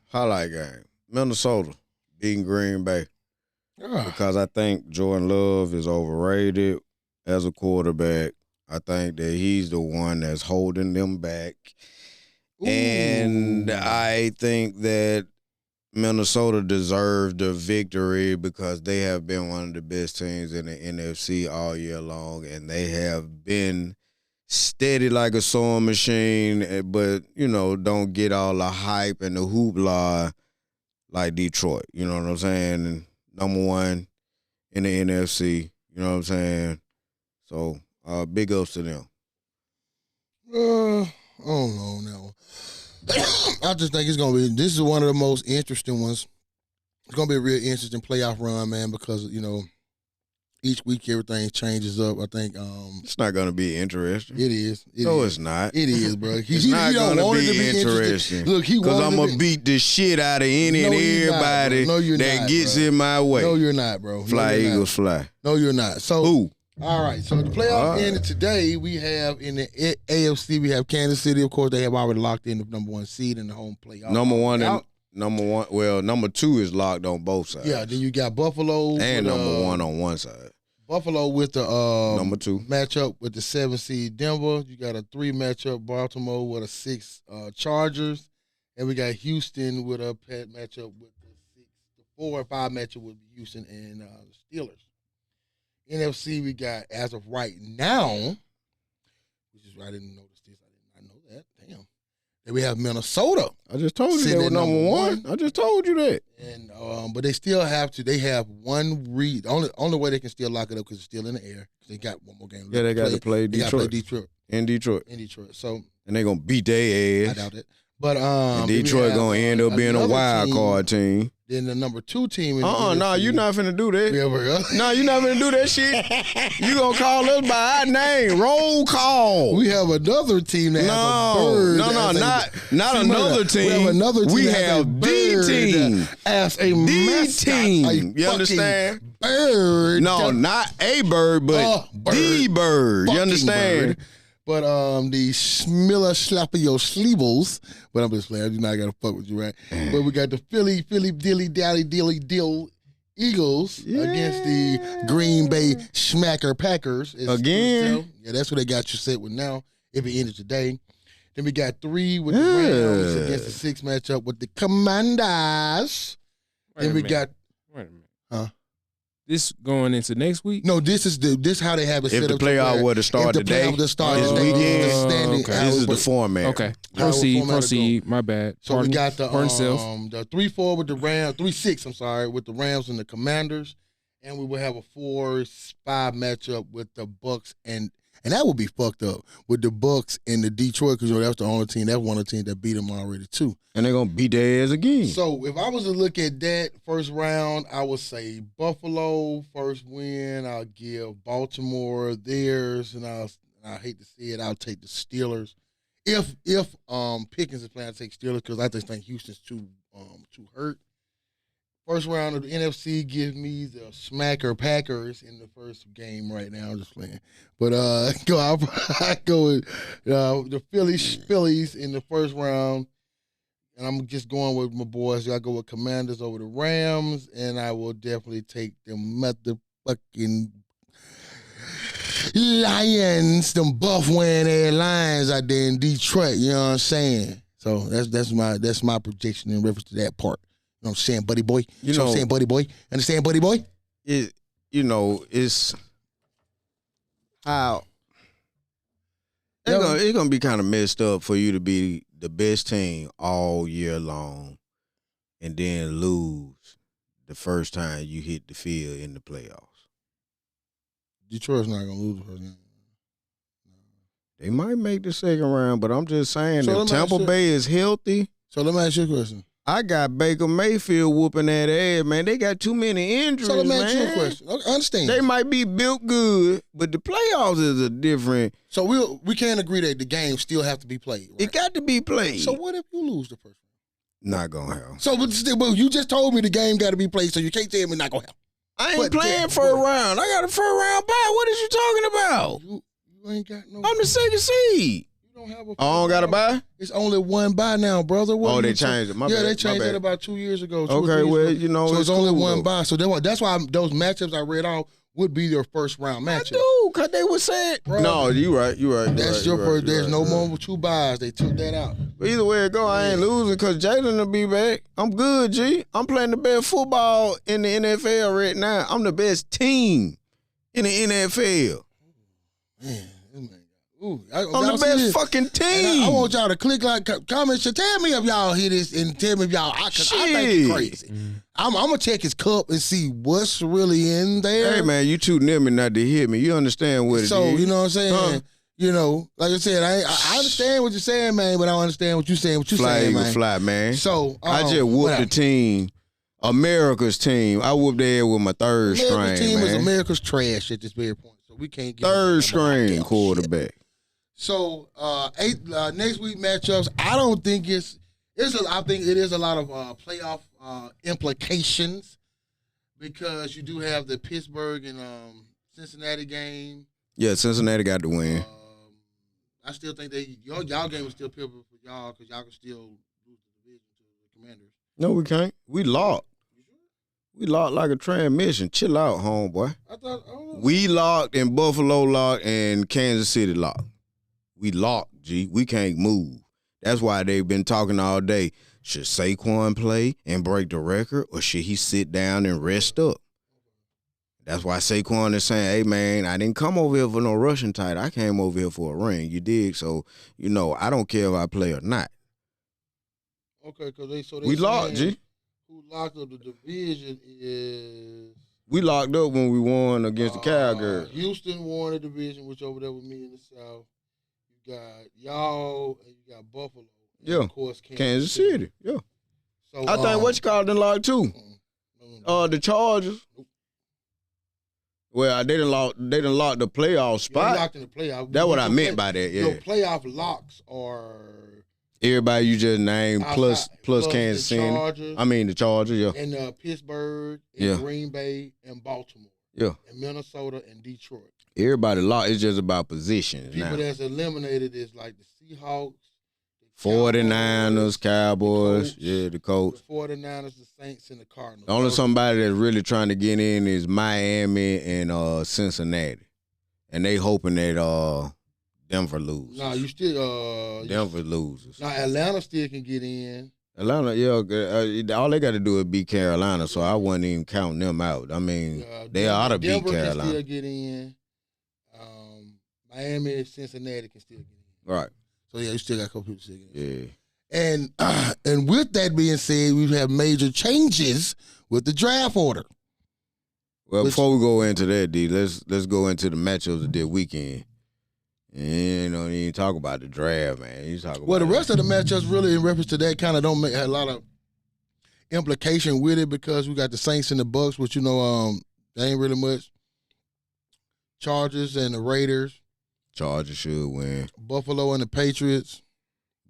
Highlight game. Minnesota beating Green Bay. Because I think Jordan Love is overrated as a quarterback. I think that he's the one that's holding them back. Ooh. And I think that Minnesota deserved the victory because they have been one of the best teams in the NFC all year long, and they have been steady like a sewing machine, but, you know, don't get all the hype and the hoopla like Detroit. You know what I'm saying? And number 1 in the NFC. You know what I'm saying? So, big ups to them.
I don't know on that one. I just think this is one of the most interesting ones. It's going to be a real interesting playoff run, man, because, you know, each week everything changes up. I think
it's not going to be interesting.
It is.
It's not.
It is, bro.
It's not going to be interesting. Look, because I'm going to beat the shit out of any and everybody that gets in my way.
No, you're not, bro.
Fly, Eagles, fly.
No, you're not. So
who?
All right. So the playoff ended today. We have in the AFC, we have Kansas City. Of course, they have already locked in the number 1 seed in the home playoff.
Number 1. Well, number 2 is locked on both sides.
Yeah. Then you got Buffalo
and number 1 on one side.
Buffalo with the
number 2
matchup with the 7 seed Denver. You got a 3 matchup Baltimore with a 6 Chargers, and we got Houston with a matchup with the 4 or 5 matchup with Houston and the Steelers. NFC we got as of right now, which is I didn't notice this. I did not know that. Damn. Then we have Minnesota.
I just told you they were number 1. I just told you that.
And but they still have to. They have one read. Only way they can still lock it up because it's still in the air. They got one more game.
Yeah, they got to play Detroit.
They got to play Detroit.
In Detroit.
So
and they're gonna beat their ass.
I doubt it. But
and Detroit gonna end up being a wild card team.
Then the number 2 team.
No, you're not finna do that.
Yeah,
no, you're not finna do that shit. You gonna call us by our name? Roll call.
We have another team that has a bird.
Not another team. We have another team. We have the team
as a mascot.
Team. You understand?
Bird.
No, not a bird, but the bird. You understand?
Bird. But the Smilla Slapper Your Sleebles, but I'm just playing. You know I gotta fuck with you, right? But we got the Philly Dilly Dally Dilly Dill Eagles against the Green Bay Schmacker Packers.
Again?
Yeah, that's what they got you set with now. If it ended today. Then we got 3 with the Rams against the 6 matchup with the Commanders. Then we got
Wait a minute.
Huh?
This going into next week?
No, this how they have it set up.
If the playoff were to start today,
this
weekend, this is the format.
Okay, proceed. My bad.
So we got the 3-4 with the Rams, 3-6. I'm sorry, with the Rams and the Commanders, and we will have a 4-5 matchup with the Bucks and that would be fucked up with the Bucks and the Detroit because that's the only team. That's one of the teams that beat them already too.
And they're gonna beat their ass again.
So if I was to look at that first round, I would say Buffalo first win. I'll give Baltimore theirs, and I hate to see it. I'll take the Steelers. If Pickens is playing, I take Steelers because I just think Houston's too hurt. First round of the NFC gives me the Smacker Packers in the first game right now. I'm just playing. But I go with the Phillies in the first round. And I'm just going with my boys. I go with Commanders over the Rams. And I will definitely take the motherfucking Lions, them buff-wearing air Lions out there in Detroit. You know what I'm saying? So that's my prediction in reference to that part. You know what I'm saying, buddy boy? You know what I'm saying, buddy boy? Understand, buddy boy?
It's how it's gonna be kind of messed up for you to be the best team all year long and then lose the first time you hit the field in the playoffs.
Detroit's not gonna lose the first game.
They might make the second round, but I'm just saying if Tampa Bay is healthy.
So let me ask you a question.
I got Baker Mayfield whooping that ass, man. They got too many injuries,
so let me
man.
ask you a question. I understand.
They might be built good, but the playoffs is a different.
So we can't agree that the game still have to be played, right?
It got to be played.
So what if you lose the first round?
Not gonna happen.
So but you just told me the game got to be played, so you can't tell me not gonna happen.
I ain't playing for a round. I got a first round bye. What is you talking about?
You ain't got no.
I'm the second seed.
You don't have a.
I don't got a bye?
It's only one bye now, brother. What
they changed it. My bad.
They changed it about 2 years ago.
Okay, well, you know,
so it's only
cool,
one bye. So that's why those matchups I read off would be their first round matchup.
I do, because they were saying. No, you right.
That's your first. There's no more 2 buys. They took that out.
But either way it go, I ain't losing because Jalen will be back. I'm good, G. I'm playing the best football in the NFL right now. I'm the best team in the NFL.
Man.
I'm the best fucking team.
I want y'all to click like, comment, tell me if y'all hear this and tell me if y'all, because I think it's crazy. I'm going to check his cup and see what's really in there.
Hey, man, you too near me not to hit me. You understand what it is.
So, you know what I'm saying? You know, like I said, I understand what you're saying, man, but I don't understand what you're saying, man.
Fly, man.
So,
I just whooped the team, America's team. I whooped their with my third string, man.
America's team is America's trash at this very point, so we can't get
third string quarterback.
So next week matchups, I don't think I think it is a lot of playoff implications because you do have the Pittsburgh and Cincinnati game.
Yeah, Cincinnati got the win.
I still think y'all game is still pivotal for y'all because y'all can still lose the division to the Commanders.
No, we can't. We locked. We locked like a transmission. Chill out, homeboy. We locked and Buffalo locked and Kansas City locked. We locked, G. We can't move. That's why they've been talking all day. Should Saquon play and break the record, or should he sit down and rest up? That's why Saquon is saying, hey, man, I didn't come over here for no rushing title. I came over here for a ring. You dig? So, you know, I don't care if I play or not.
Okay, because
we locked, G.
Who locked up the division is...
We locked up when we won against the Cowgirls.
Houston won the division, which over there with me in the South. You got y'all and you got Buffalo. And
yeah.
Of course,
Kansas City. Yeah.
So
I think what you call them locked too. The Chargers.
Nope.
Well, they done lock the playoff spot.
Locked in the playoff.
That's what I meant by that. Yeah.
Your playoff locks are
everybody you just named plus Kansas City. The Chargers. Yeah.
And Pittsburgh, and Green Bay, and Baltimore.
Yeah.
And Minnesota and Detroit.
Everybody locked. It's just about positions now.
People that's eliminated is like the Seahawks,
49ers, Cowboys, the Colts.
The 49ers, the Saints, and the Cardinals.
The only somebody that's really trying to get in is Miami and Cincinnati. And they hoping that Denver loses.
No, you still
Denver loses.
Now Atlanta still can get in.
Atlanta, yeah, all they got to do is beat Carolina, so I wasn't even counting them out. I mean, they ought to beat Carolina.
Denver can still get in. Miami and Cincinnati can still get in.
Right.
So, yeah, you still got a couple people still get
in.
Yeah. And with that being said, we have major changes with the draft order.
Well, before we go into that, D, let's go into the matchups of this weekend. And, you ain't talk about the draft, man. You talk about
the rest of the matchups really in reference to that kind of don't make a lot of implication with it because we got the Saints and the Bucks, which, they ain't really much. Chargers and the Raiders.
Chargers should win.
Buffalo and the Patriots.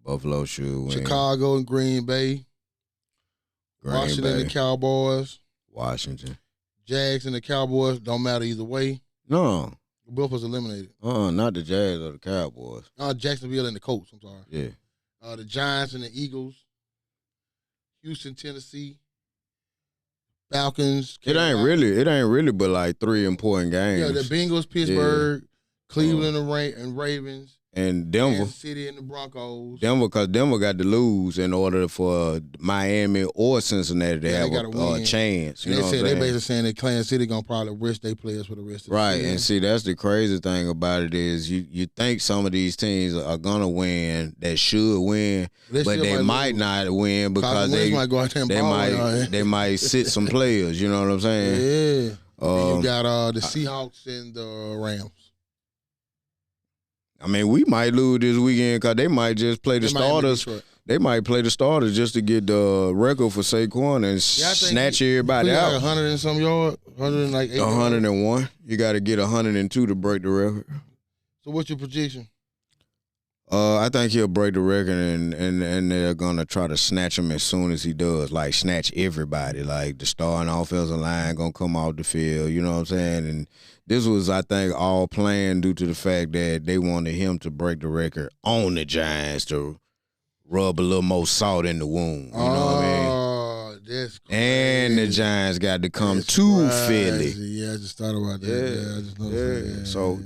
Buffalo should win.
Chicago and Green Bay. Washington and the Cowboys.
Washington.
Jags and the Cowboys don't matter either way.
No.
Both was eliminated.
Not the Jags or the Cowboys.
Jacksonville and the Colts, I'm sorry.
Yeah.
The Giants and the Eagles. Houston, Tennessee. Falcons.
Carolina. It ain't really but like 3 important games.
Yeah, the Bengals, Pittsburgh, Cleveland and Ravens.
And Denver.
Kansas City and the Broncos.
Because Denver got to lose in order for Miami or Cincinnati to have a chance.
And they basically saying that Kansas City going to probably risk their players for the rest of the season.
Right, and see, that's the crazy thing about it is you think some of these teams are going to win, that should win, but they might not win because they might sit some players, you know what I'm saying?
Yeah. You got the Seahawks and the Rams.
I mean, we might lose this weekend because they might just play the starters. They might play the starters just to get the record for Saquon and snatch everybody out.
100 and some yards,
101. You got to get 102 to break the record.
So what's your prediction?
I think he'll break the record and they're gonna try to snatch him as soon as he does. Like snatch everybody. Like the starting offensive line gonna come off the field. You know what I'm saying? And this was, I think, all planned due to the fact that they wanted him to break the record on the Giants to rub a little more salt in the wound. You know what I mean?
That's crazy.
And the Giants got to come to Philly.
Yeah, I just thought about that. Yeah, I just noticed that.
So,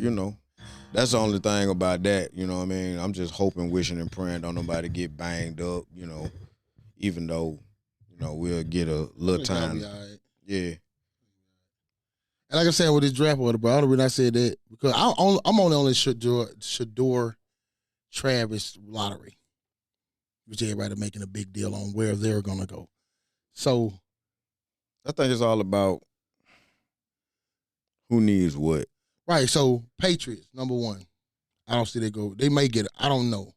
that's the only thing about that, you know what I mean? I'm just hoping, wishing, and praying don't nobody get banged up, even though, we'll get a little time.
Be all right.
Yeah.
And like I said with this draft order, bro, the only reason I said that, because I'm only on the Shador Travis lottery, which everybody making a big deal on where they're going to go. So.
I think it's all about who needs what.
Right, so Patriots, number 1. I don't see they go. They may get it. I don't know.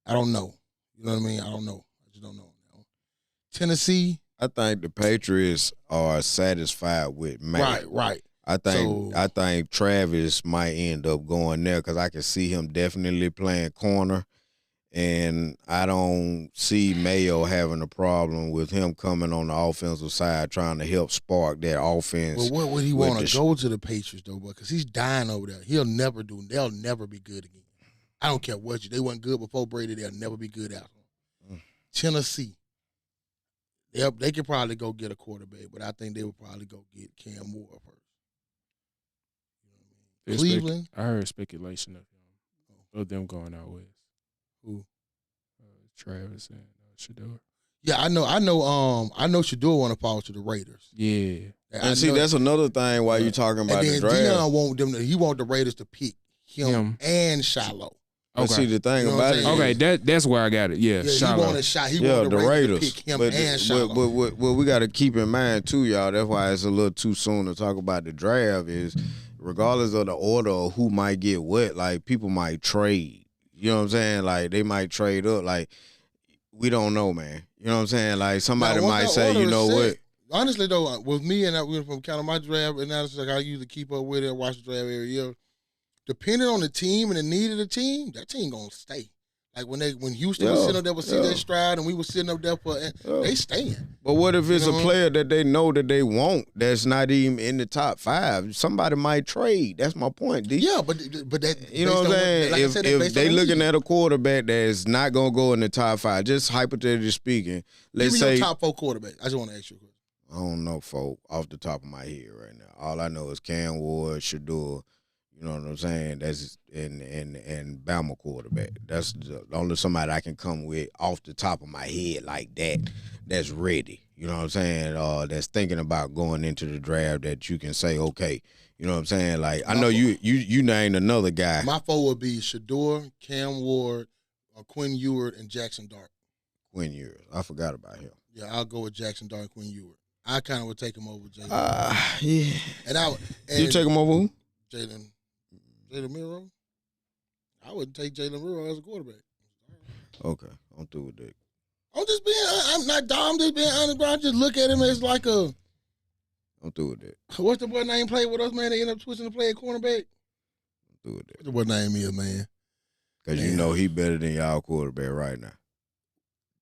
You know what I mean? I don't know. I just don't know. Tennessee.
I think the Patriots are satisfied with Matt.
Right.
I think Travis might end up going there because I can see him definitely playing corner. And I don't see Mayo having a problem with him coming on the offensive side trying to help spark that offense.
Well, what would he want to go to the Patriots, though? Because he's dying over there. They'll never be good again. I don't care what they weren't good before Brady. They'll never be good after him. Tennessee. They could probably go get a quarterback, but I think they would probably go get Cam Moore first. Cleveland.
I heard speculation of them going out west.
Who?
Travis and Shador.
Yeah, I know Shador want to fall to the Raiders.
Yeah.
And see, that's another thing why you talking about the draft.
Deion want the Raiders to pick him and Shiloh.
Okay. See, the thing about it.
Okay, that's where I got it. Yeah, Shiloh.
He wanted the Raiders to pick him and Shiloh.
But what we got to keep in mind, too, y'all, that's why it's a little too soon to talk about the draft is regardless of the order or who might get what, like, people might trade. You know what I'm saying? Like, they might trade up. Like, we don't know, man. You know what I'm saying? Like, somebody might say, you know what?
Honestly, though, with me and I went from kind of my draft analysis, like I usually keep up with it, watch the draft every year. Depending on the team and the need of the team, that team going to stay. Like, when Houston was sitting up there with C.J. Stroud and we were sitting up there they staying.
But what if it's a player that they know that they want that's not even in the top 5? Somebody might trade. That's my point, D.
Yeah, but that,
you know what I'm saying?
Like
if they looking at a quarterback that's not going to go in the top 5, just hypothetically speaking, let's say.
Give me your top 4 quarterback. I just want to ask you a question.
I don't know, folk, off the top of my head right now. All I know is Cam Ward, Shador, You know what I'm saying? That's and Bama quarterback. That's the only somebody I can come with off the top of my head like that. That's ready. You know what I'm saying? That's thinking about going into the draft that you can say, okay. You know what I'm saying? Like I know you named another guy.
My four would be Shador, Cam Ward, Quinn Ewert, and Jackson Dart.
Quinn Ewert. I forgot about him.
Yeah, I'll go with Jackson Dart and Quinn Ewert. I kind of would take him over Jalen.
Yeah.
And
you take him over who?
Jalen Miro. I wouldn't take Jalen Miro as a quarterback.
Okay, I'm through with that.
I'm not dumb. I'm just being honest, bro. I just look at him as like a.
I'm through with that.
What's the boy name played with us, man? They end up switching to play at cornerback.
I'm through with that.
What the boy name is, man?
Because you know he better than y'all quarterback right now.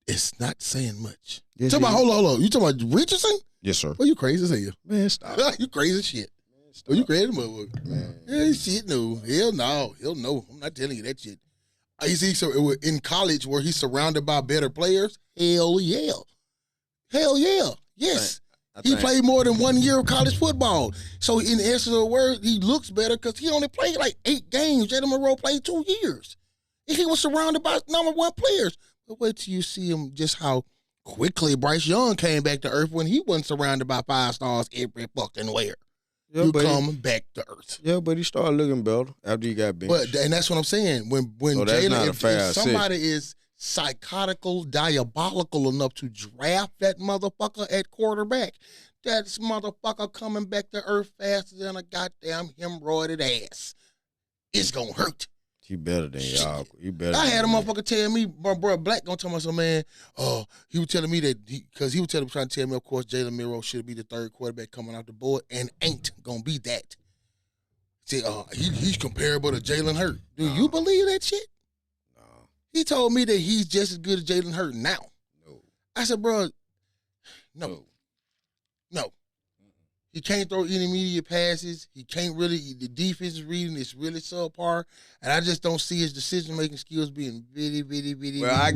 It's not saying much.
Yes,
hold on. You talking about Richardson?
Yes, sir.
Well, you crazy as hell.
Man, stop.
You crazy as shit. Oh, you crazy, motherfucker. Man. Yeah, shit, no. Hell no. Hell no. I'm not telling you that shit. You see, so it was in college where he's surrounded by better players. Hell yeah. Hell yeah. Yes. He played more than 1 year of college football. So in the essence of the word, he looks better because he only played like 8 games. Jalen Monroe played 2 years. And he was surrounded by #1 players. But wait till you see him just how quickly Bryce Young came back to earth when he wasn't surrounded by 5 stars every fucking where. Yeah, you come back to earth.
Yeah, but he started looking better after he got benched.
And that's what I'm saying. When Jalen, if somebody is psychotical, diabolical enough to draft that motherfucker at quarterback, that motherfucker coming back to earth faster than a goddamn hemorrhoided ass. It's gonna hurt.
He better than y'all.
I had a motherfucker tell me, my bro Black gonna tell me something, man. He was telling me that because he was trying to tell me, of course, Jalen Miro should be the 3rd quarterback coming off the board, and ain't gonna be that. Say, he's comparable to Jalen Hurts. Do you believe that shit?
No.
He told me that he's just as good as Jalen Hurts now.
No.
I said, bro, no. He can't throw any immediate passes. He can't really. The defense reading is really subpar, and I just don't see his decision-making skills being very.
Well, I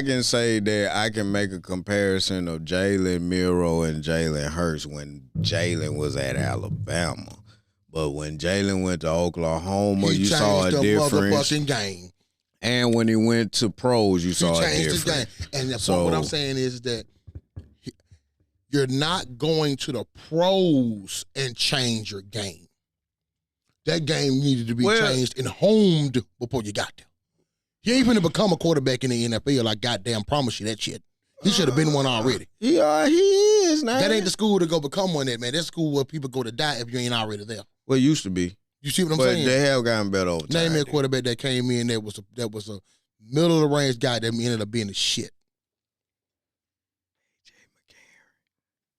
can say that I can make a comparison of Jalen Miro and Jalen Hurts when Jalen was at Alabama, but when Jalen went to Oklahoma, you saw a difference.
Motherfucking game.
And when he went to pros, you saw a difference. His game.
And what I'm saying is that. You're not going to the pros and change your game. That game needed to be changed and honed before you got there. He ain't going to become a quarterback in the NFL. I goddamn promise you that shit. He should have been one already.
He is now.
That ain't the school to go become one at, man. That's school where people go to die if you ain't already there.
Well, it used to be.
You see what I'm saying?
But they have gotten better over time.
Name me a quarterback that came in that was a middle of the range guy that ended up being the shit.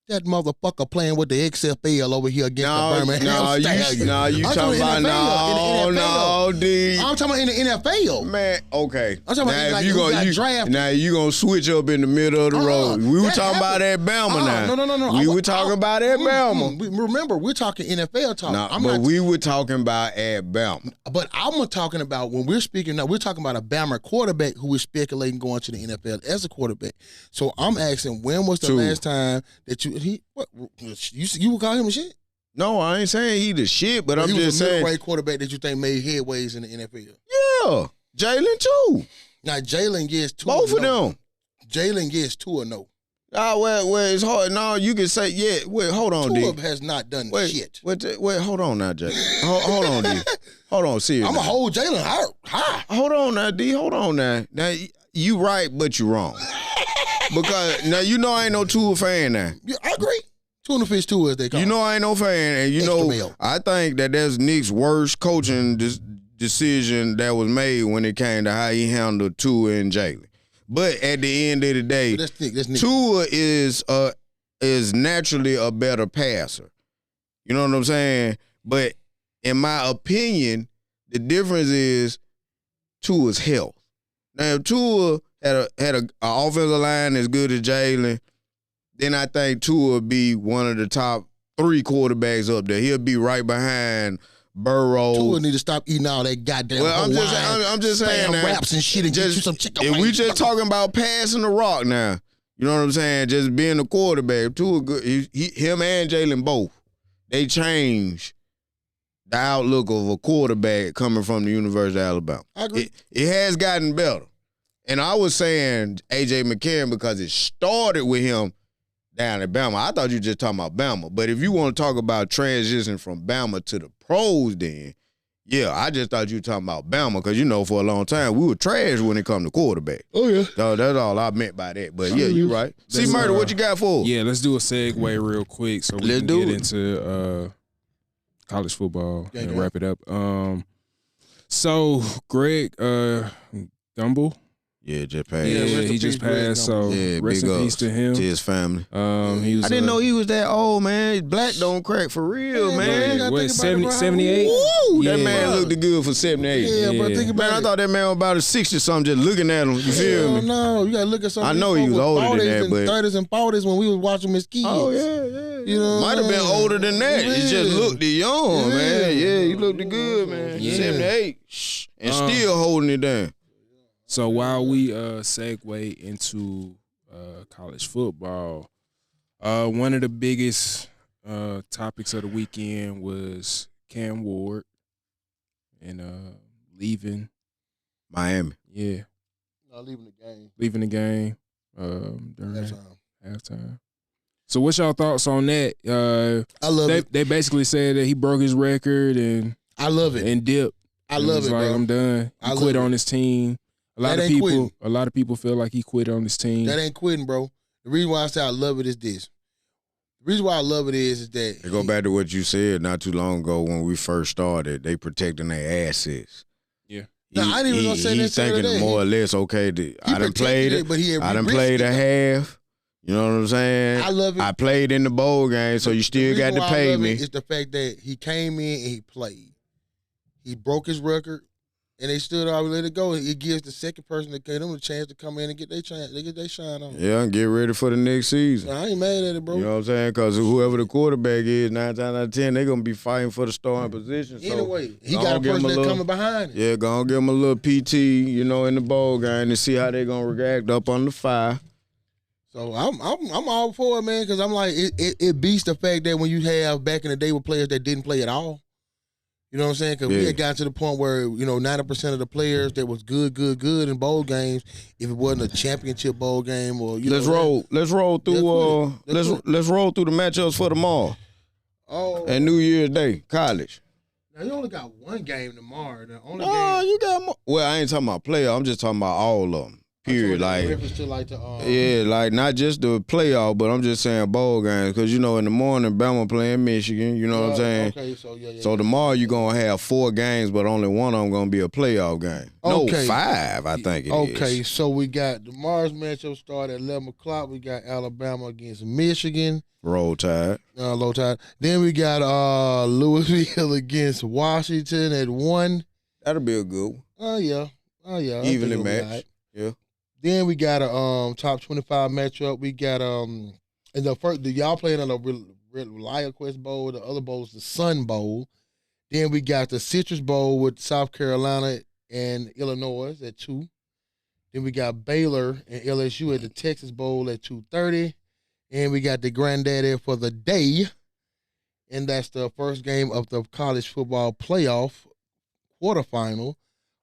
That motherfucker playing with the XFL over here against the Birmingham Stallions.
You talking about D.
I'm talking about in the NFL.
Man, okay.
I'm talking about you drafted.
Now you gonna switch up in the middle of the road. We were talking about at Bama now.
No.
We were talking about at Bama.
Remember, we're talking NFL talk.
We were talking about at Bama.
But I'm talking about when we're speaking now, we're talking about a Bama quarterback who is speculating going to the NFL as a quarterback. So I'm asking, when was the last time that you would call him a shit?
No, I ain't saying he the shit, but I'm just saying.
He was a middle-grade quarterback that you think made headways in the NFL.
Yeah, Jalen too.
Now Jalen gets 2.
Both of them.
Jalen gets 2 or no.
Well, it's hard. No, you can say yeah. Wait, hold on, D.
Tua has not done shit.
Wait, hold on now, Jay. Hold on, D. Hold on, seriously.
I'm gonna hold Jalen high.
Hold on now, D. Hold on now. Now you right, but you wrong. Because now you know I ain't no Tua fan now.
Yeah, I agree. Tuna fish Tua as they call.
You know I ain't no fan, and you know I think that that's Nick's worst coaching decision that was made when it came to how he handled Tua and Jalen. But at the end of the day,
that's Nick.
Tua is naturally a better passer. You know what I'm saying? But in my opinion, the difference is Tua's health. Now, if Tua had a offensive line as good as Jalen, then I think Tua would be one of the top 3 quarterbacks up there. He'll be right behind Burrow.
Tua need to stop eating all that goddamn
I'm just saying that.
Wraps and shit and get you some chicken
wings.
If
we just talking about passing the rock now, you know what I'm saying? Just being a quarterback. Tua good. Him and Jalen both. They change the outlook of a quarterback coming from the University of Alabama.
I agree.
It has gotten better. And I was saying A.J. McCarron because it started with him down at Bama. I thought you were just talking about Bama. But if you want to talk about transition from Bama to the pros then, yeah, I just thought you were talking about Bama because, for a long time, we were trash when it come to quarterback.
Oh, yeah.
So that's all I meant by that. But, yeah, you're right. See, Murder, what you got for?
Yeah, let's do a segue real quick so we can get into college football and wrap it up. So, Greg Gumbel.
Yeah, just passed.
Yeah, he just passed. So rest in peace to him.
To his family.
He was,
I didn't know he was that old, man. Black don't crack for real, man.
What, 78?
Woo! That man looked good for 78.
Yeah, but think about
it. I thought that man was about a 60 something just looking at him. You feel me?
No, you got to look at something.
I know he was older than that, but
30s and 40s when we was watching his kids.
Oh, yeah. Might have been older than that. He just looked young, man. Yeah, he looked good, man. 78. And still holding it down.
So while we segue into college football, one of the biggest topics of the weekend was Cam Ward and leaving
Miami.
Yeah.
No, leaving the game.
Leaving the game during halftime. So what's y'all thoughts on that?
I love it.
They basically said that he broke his record and
I love it.
And dipped.
I love it,
like,
bro.
I'm done. He quit on his team. A lot of people feel like he quit on his team.
That ain't quitting, bro. The reason why I say I love it is this. The reason why I love it is that
they go back to what you said not too long ago when we first started. They protecting their assets.
Yeah.
I didn't even say that.
He's thinking more or less, okay, I done played it, but I done played a half. You know what I'm saying?
I love it.
I played in the bowl game, so you still got to pay me.
It's the fact that he came in and he played. He broke his record. And they stood out and let it go. It gives the second person that gave them a chance to come in and get their chance. They get their shine on.
Yeah, and get ready for the next season.
I ain't mad at it, bro.
You know what I'm saying? Because whoever the quarterback is, 9 times out of 10, they're going to be fighting for the starting position. So
anyway, he got a person that's coming behind him.
Yeah, go and give him a little PT, in the bowl game and see how they're going to react up on the fire.
So I'm all for it, man, because I'm like, it beats the fact that when you have back in the day with players that didn't play at all. You know what I'm saying? Because we had gotten to the point where, 90% of the players that was good in bowl games, if it wasn't a championship bowl game or
let's roll through let's roll through the matchups for tomorrow.
Oh,
and New Year's Day, college.
Now you only got one game tomorrow. The only
game. You got more. Well, I ain't talking about playoff. I'm just talking about all of them. Period. Like not just the playoff, but I'm just saying bowl games because in the morning Bama playing Michigan. You know what I'm saying?
Okay,
so tomorrow you're gonna have 4 games, but only one of them gonna be a playoff game.
Okay.
No, 5, I think it is.
Okay, so we got tomorrow's matchup start at 11 o'clock. We got Alabama against Michigan.
Roll Tide.
Low Tide. Then we got Louisville against Washington at 1.
That'll be a good one.
Oh yeah.
Evenly matched. Right. Yeah.
Then we got a top 25 matchup. We got and y'all playing on the ReliaQuest Bowl. The other bowl is the Sun Bowl. Then we got the Citrus Bowl with South Carolina and Illinois at 2. Then we got Baylor and LSU at the Texas Bowl at 2:30. And we got the granddaddy for the day, and that's the first game of the college football playoff quarterfinal.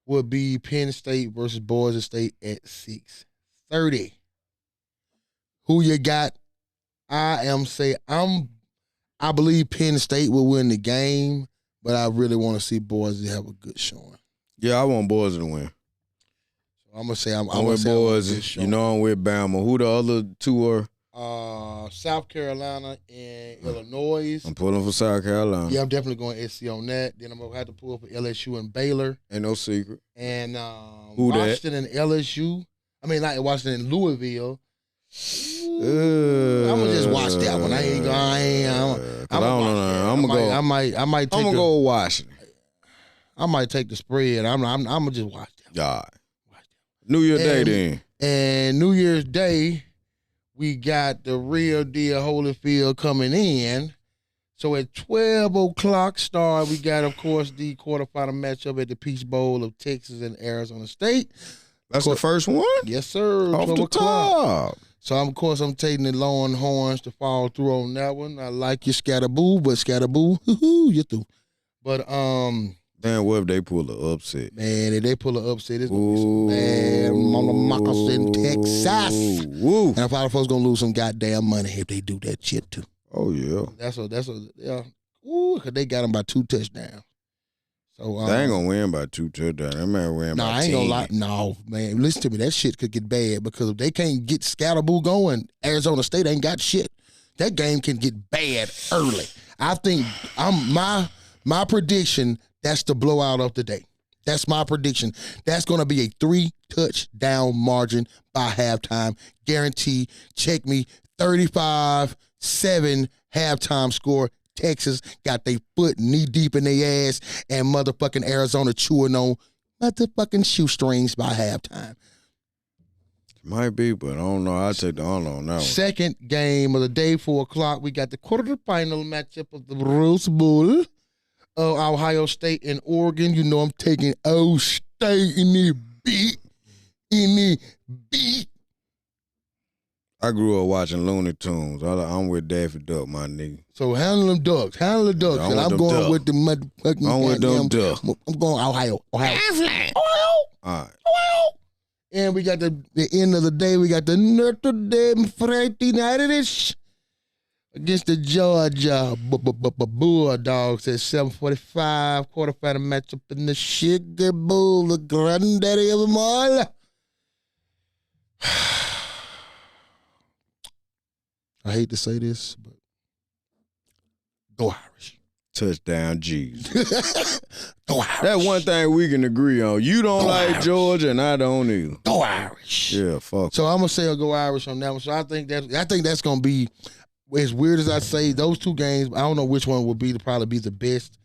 Would be Penn State versus Boise State at 6:30. Who you got? I believe Penn State will win the game, but I really want to see Boise have a good showing.
Yeah, I want Boise to win.
So I'm gonna say I'm
with Boise. I'm with Bama. Who the other 2 are?
South Carolina and Illinois.
I'm pulling for South Carolina.
Yeah, I'm definitely going SC on that. Then I'm gonna have to pull for LSU and Baylor.
Ain't no secret.
And
Who
Washington
that?
and LSU. I mean, like Washington and Louisville.
I'm
gonna just watch that one. I'm
gonna go with Washington.
I might take the spread. I'm gonna just watch that.
All right. New Year's Day then.
And New Year's Day, we got the real deal Holyfield coming in. So at 12 o'clock start, we got, of course, the quarterfinal matchup at the Peach Bowl of Texas and Arizona State.
That's the first one?
Yes, sir.
Off
12
the
o'clock.
top.
So, of course, I'm taking the Longhorns to follow through on that one. I like your Scatterboo, but Scatterboo, you through. But
Damn, what if they pull an upset?
Man, if they pull an upset, it's gonna be some bad motherfuckers in Texas.
Woo.
And a lot of folks gonna lose some goddamn money if they do that shit too.
Oh yeah.
That's yeah. Ooh, cause they got them by 2 touchdowns. So
they ain't gonna win by 2 touchdowns. That man win by 10.
I ain't gonna lie. No, man, listen to me. That shit could get bad because if they can't get Scatterboo going, Arizona State ain't got shit. That game can get bad early. I think my prediction. That's the blowout of the day. That's my prediction. That's going to be a 3-touchdown margin by halftime. Guarantee. Check me. 35-7 halftime score. Texas got their foot knee deep in their ass and motherfucking Arizona chewing on motherfucking shoestrings by halftime.
Might be, but I don't know. I'll take the honor on that one.
Second game of the day, 4 o'clock. We got the quarterfinal matchup of the Rose Bowl. Ohio State and Oregon. You know I'm taking Ohio State in the beat.
I grew up watching Looney Tunes. I'm with Daffy Duck, my nigga.
So handle them ducks. Handle the ducks.
I'm
I'm going
duck.
with the motherfucking.
I'm with them ducks.
I'm going Ohio.
All right.
And we got the end of the day. We got the Notre Dame Friday night against the Georgia Bulldogs at 7:45 quarterfinal matchup in the Sugar Bowl, the granddaddy of them all. I hate to say this, but go Irish.
Touchdown, G's.
Go Irish.
That one thing we can agree on. You don't
Go
like
Irish.
Georgia, and I don't either.
Go Irish.
Yeah, fuck.
So I'm gonna say I'll go Irish on that one. So I think that's gonna be as weird as I say those 2 games. I don't know which one will probably be the best.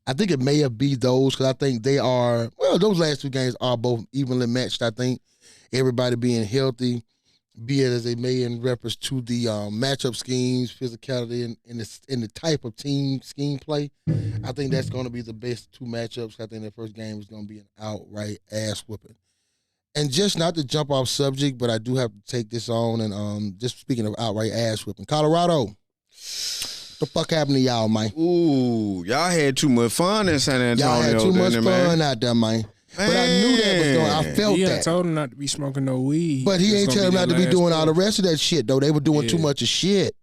I think it may have be those because I think they are. Well, those last 2 games are both evenly matched. I think everybody being healthy, be it as they may in reference to the matchup schemes, physicality, and the type of team scheme play. I think that's going to be the best 2 matchups. I think the first game is going to be an outright ass whooping. And just not to jump off subject, but I do have to take this on. And just speaking of outright ass whipping, Colorado, what the fuck happened to y'all, man?
Ooh, y'all had too much fun in San Antonio.
Y'all had too much fun
man.
out there, man. But I knew that was going. I felt
he
that.
told him not to be smoking no weed.
But he ain't telling him not to be doing all the
rest.
rest of that shit though. They were doing too much of shit.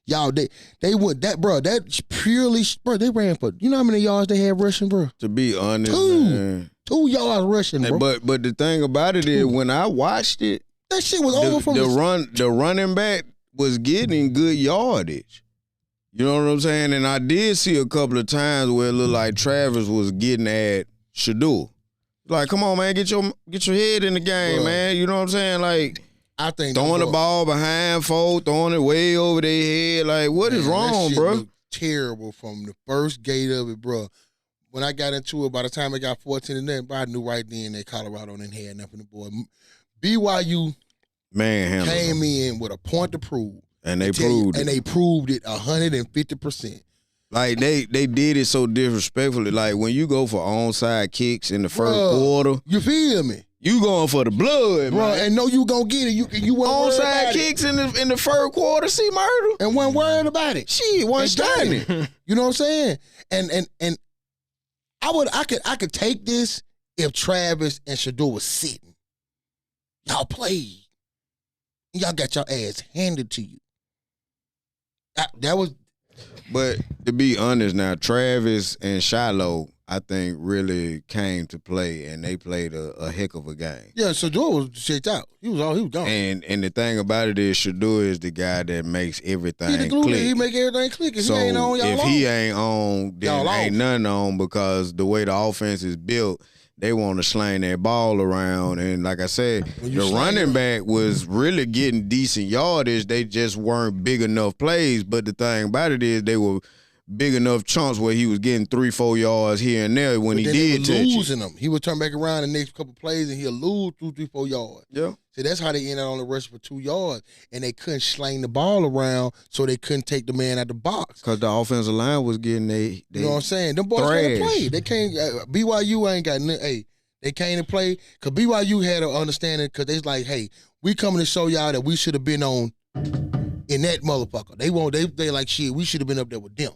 Y'all, they would that, bro. That purely, bro. They ran for. You know how many yards they had rushing, bro?
To be honest,
2.
man.
2 yards rushing, bro.
But the thing about it is, when I watched it,
that shit was over from
the running back was getting good yardage. You know what I'm saying? And I did see a couple of times where it looked like Travis was getting at Shador. Like, come on, man, get your head in the game, bro. Man. You know what I'm saying? Like,
I think
throwing the ball behind folk, throwing it way over their head. Like, what is wrong,
that shit
bro?
looked terrible from the first gate of it, bro. When I got into it, by the time I got 14 and then, I knew right then that Colorado didn't have nothing to boy. BYU came in with a point to prove.
And they proved it.
And they proved it 150%.
Like, they did it so disrespectfully. Like, when you go for onside kicks in the first quarter.
You feel me?
You going for the blood,
bro,
man.
and know you gonna get it. You weren't
onside kicks in the first quarter, see murder.
And wasn't worried about it.
Shit, wasn't standing.
You know what I'm saying? And I could take this if Travis and Shador was sitting. Y'all played. Y'all got your ass handed to you. That was.
But to be honest now, Travis and Shiloh, I think, really came to play, and they played a heck of a game.
Yeah, Shador was checked out. He was gone.
And the thing about it is, Shador is the guy that makes everything click.
He make everything click. If
so
he ain't on, y'all
if
on.
he ain't on, then ain't nothing on, because the way the offense is built, they want to sling that ball around. And like I said, the running back was really getting decent yardage. They just weren't big enough plays. But the thing about it is, they were big enough chunks where he was getting 3-4 yards here and there when he did touch
losing them. He would turn back around the next couple plays and he'll lose 2-3-4 yards.
Yeah.
See, that's how they ended on the rush for 2 yards, and they couldn't sling the ball around, so they couldn't take the man out the box.
Because the offensive line was getting they
you know what I'm saying? Them boys can't play. They can't. BYU ain't got nothing. Hey, they can't play because BYU had an understanding because they's like, hey, we coming to show y'all that we should have been on in that motherfucker. They like shit. We should have been up there with them.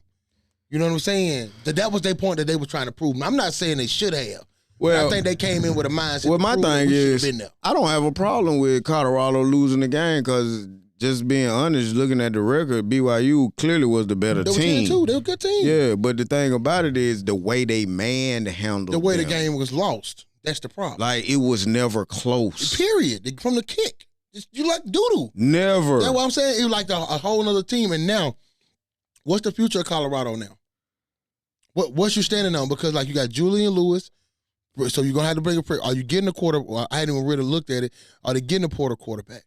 You know what I'm saying? That was their point that they were trying to prove. I'm not saying they should have.
Well,
I think they came in with a mindset.
Well, my thing is, I don't have a problem with Colorado losing the game because just being honest, looking at the record, BYU clearly was the better team.
They were a good team.
Yeah, but the thing about it is the way they manhandled
the way
them.
The game was lost. That's the problem.
Like, it was never close.
Period. From the kick. You like doo-doo.
Never.
That's what I'm saying. It was like a whole other team. And now, what's the future of Colorado now? What's you standing on? Because, like, you got Julian Lewis, so you're going to have to bring a – are you getting a quarter – well, I hadn't even really looked at it. Are they getting a Porter quarterback?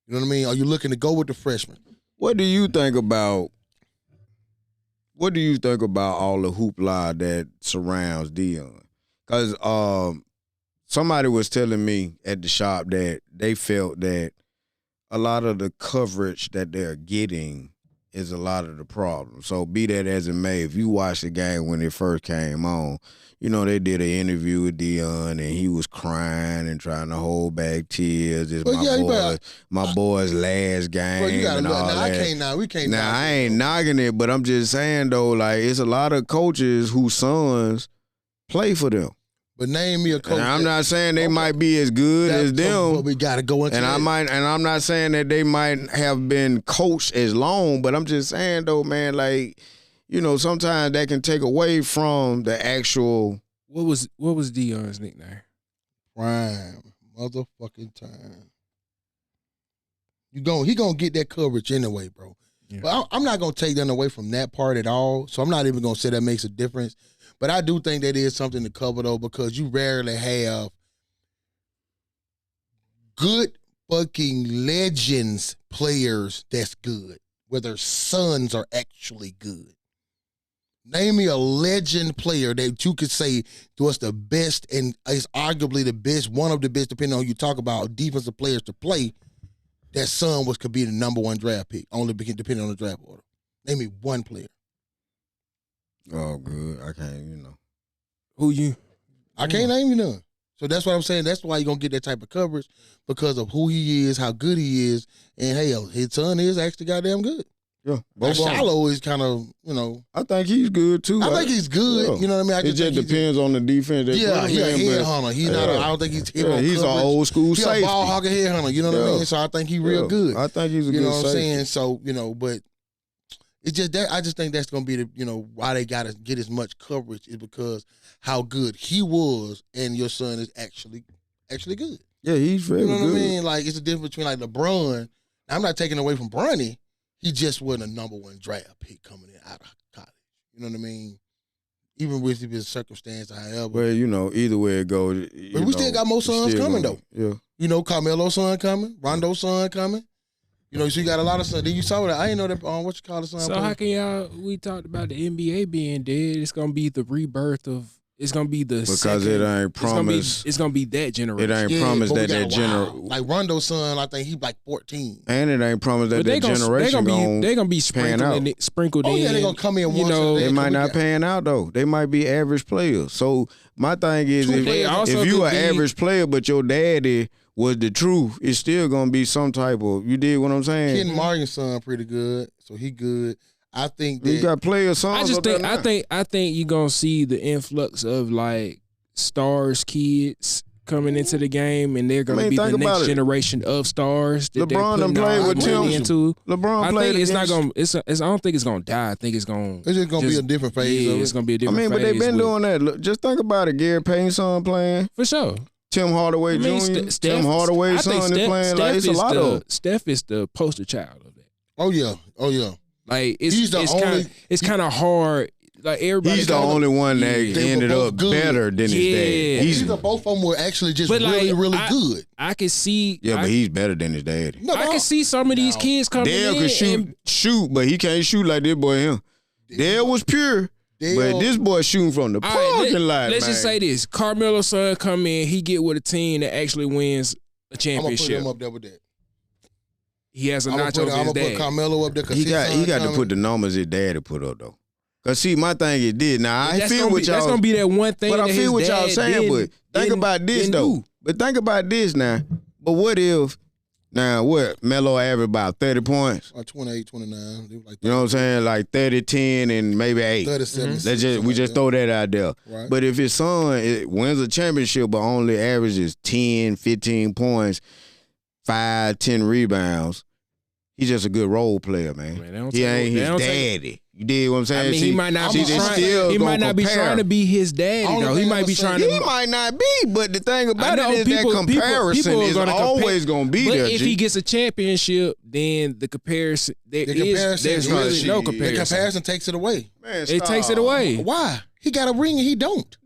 You know what I mean? Are you looking to go with the freshman?
What do you think about all the hoopla that surrounds Deion? Because somebody was telling me at the shop that they felt that a lot of the coverage that they're getting is a lot of the problem. So be that as it may, if you watch the game when it first came on, you know, they did an interview with Deion and he was crying and trying to hold back tears. It's my boy's last game and all that. I ain't knocking it, but I'm just saying, though, like, it's a lot of coaches whose sons play for them.
But name me a coach.
And I'm not saying they might be as good as them.
But we got to go into
and
that.
I'm not saying that they might have been coached as long, but I'm just saying, though, man, like, you know, sometimes that can take away from the actual.
What was Deion's nickname?
Prime motherfucking time. He gonna get that coverage anyway, bro. Yeah. But I'm not gonna take that away from that part at all. So I'm not even gonna say that makes a difference. But I do think that is something to cover, though, because you rarely have good fucking legends players that's good, where their sons are actually good. Name me a legend player that you could say was the best and is arguably the best, one of the best, depending on who you talk about, defensive players to play. That son could be the number one draft pick, only depending on the draft order. Name me one player.
Oh, good. I can't, you know.
Who you?
I can't name you none. So that's what I'm saying. That's why you're going to get that type of coverage, because of who he is, how good he is, and, hey, his son is actually goddamn good.
Yeah.
Shallow is kind of, you know.
I think he's good, too.
I think he's good. Yeah. You know what I mean?
It just depends on the defense.
He's a headhunter. He's not. I don't think he's
he's an old school safety.
He's a ball hawker headhunter. You know what I mean? So I think he's real good.
I think he's a good safety.
You know what I'm saying? So, you know, but it's just that I just think that's going to be the, you know, why they got to get as much coverage is because how good he was, and your son is actually good.
Yeah, he's very good.
You know what I mean? Like, it's a difference between like LeBron. Now, I'm not taking away from Bronny. He just wasn't a number one draft pick coming in out of college. You know what I mean? Even with his circumstance, however.
Well, you know, either way it goes.
But we still got more sons coming, though.
Yeah.
You know, Carmelo's son coming, Rondo's son coming. You know, so you got a lot of sons. Then you saw that. I didn't know that. What you call the son?
So how can we talked about the NBA being dead? It's gonna be the rebirth of. It's gonna be the
because
second,
it ain't promised.
It's gonna be that generation.
It ain't promised that generation.
Like Rondo's son, I think he's like 14.
And it ain't promised that generation
they're gonna be sprinkled in.
Oh yeah, they're gonna come in.
You know,
they might not pan out though. They might be average players. So my thing is, if you an average player, but your daddy was the truth, it's still gonna be some type of. You dig what I'm saying?
Ken Martin's son pretty good, so he good. I think that
you got player songs.
I think you're gonna see the influx of like stars kids coming into the game, and they're gonna be the next generation of stars. That
LeBron done played with Tim. LeBron played.
It's not gonna. I don't think it's gonna die. I think it's gonna.
It's just gonna be a different phase.
Yeah, it's gonna be a different phase.
But they've been doing that. Look, just think about it. Gary Payne's son playing
for sure.
Tim Hardaway Jr. Tim Hardaway's son is playing. Like, it's a lot of.
Steph is the poster child of that.
Oh yeah.
Like it's kind of hard. Like everybody,
he's the only one that ended up better than his dad.
These are both of them were actually just really good.
I can see.
Yeah, but he's better than his daddy.
I can see some of these kids coming in.
Dale can shoot, but he can't shoot like this boy him. Dale was pure. But this boy shooting from the parking lot.
Let's just say this: Carmelo's son come in, he get with a team that actually wins a championship.
I'm gonna put him up there with that.
He has a nacho of his dad. I'm gonna
put Carmelo up there because
he got to put the numbers his daddy put up though. Cause see, my thing is this. Now I feel what y'all.
That's gonna be that one thing.
But I feel what y'all saying. But think about this though. But think about this now. But what if Now, what? Melo averaged about 30 points?
28, 29.
You know what I'm saying? Like 30, 10, and maybe 8.
37.
We just throw that out there.
Right.
But if his son wins a championship but only averages 10, 15 points, 5, 10 rebounds, he's just a good role player, man. He ain't his daddy. You dig what I'm saying?
I mean, he might not be trying to be his daddy, though. He might be trying to.
He might not be, but the thing about it is that comparison is always going to be there.
But if he gets a championship, then the comparison, there's really no comparison.
The comparison takes it away.
Man,
it takes it away.
Why? He got a ring and he don't.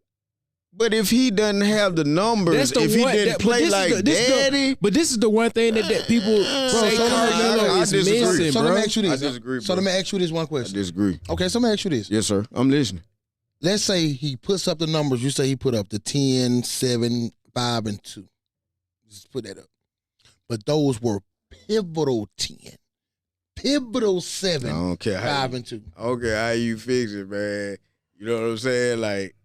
But if he doesn't have the numbers, if he didn't play like daddy.
But this is the one thing that people say Carmelo is missing,
bro.
So
let me ask you this.
I disagree,
so let me ask you this one question.
I disagree.
Okay, so let me ask you this.
Yes, sir. I'm listening.
Let's say he puts up the numbers. You say he put up the 10, 7, 5, and 2. Just put that up. But those were pivotal 10. Pivotal 7,
I don't care
5, and 2.
Okay, how you fix it, man. You know what I'm saying? Like,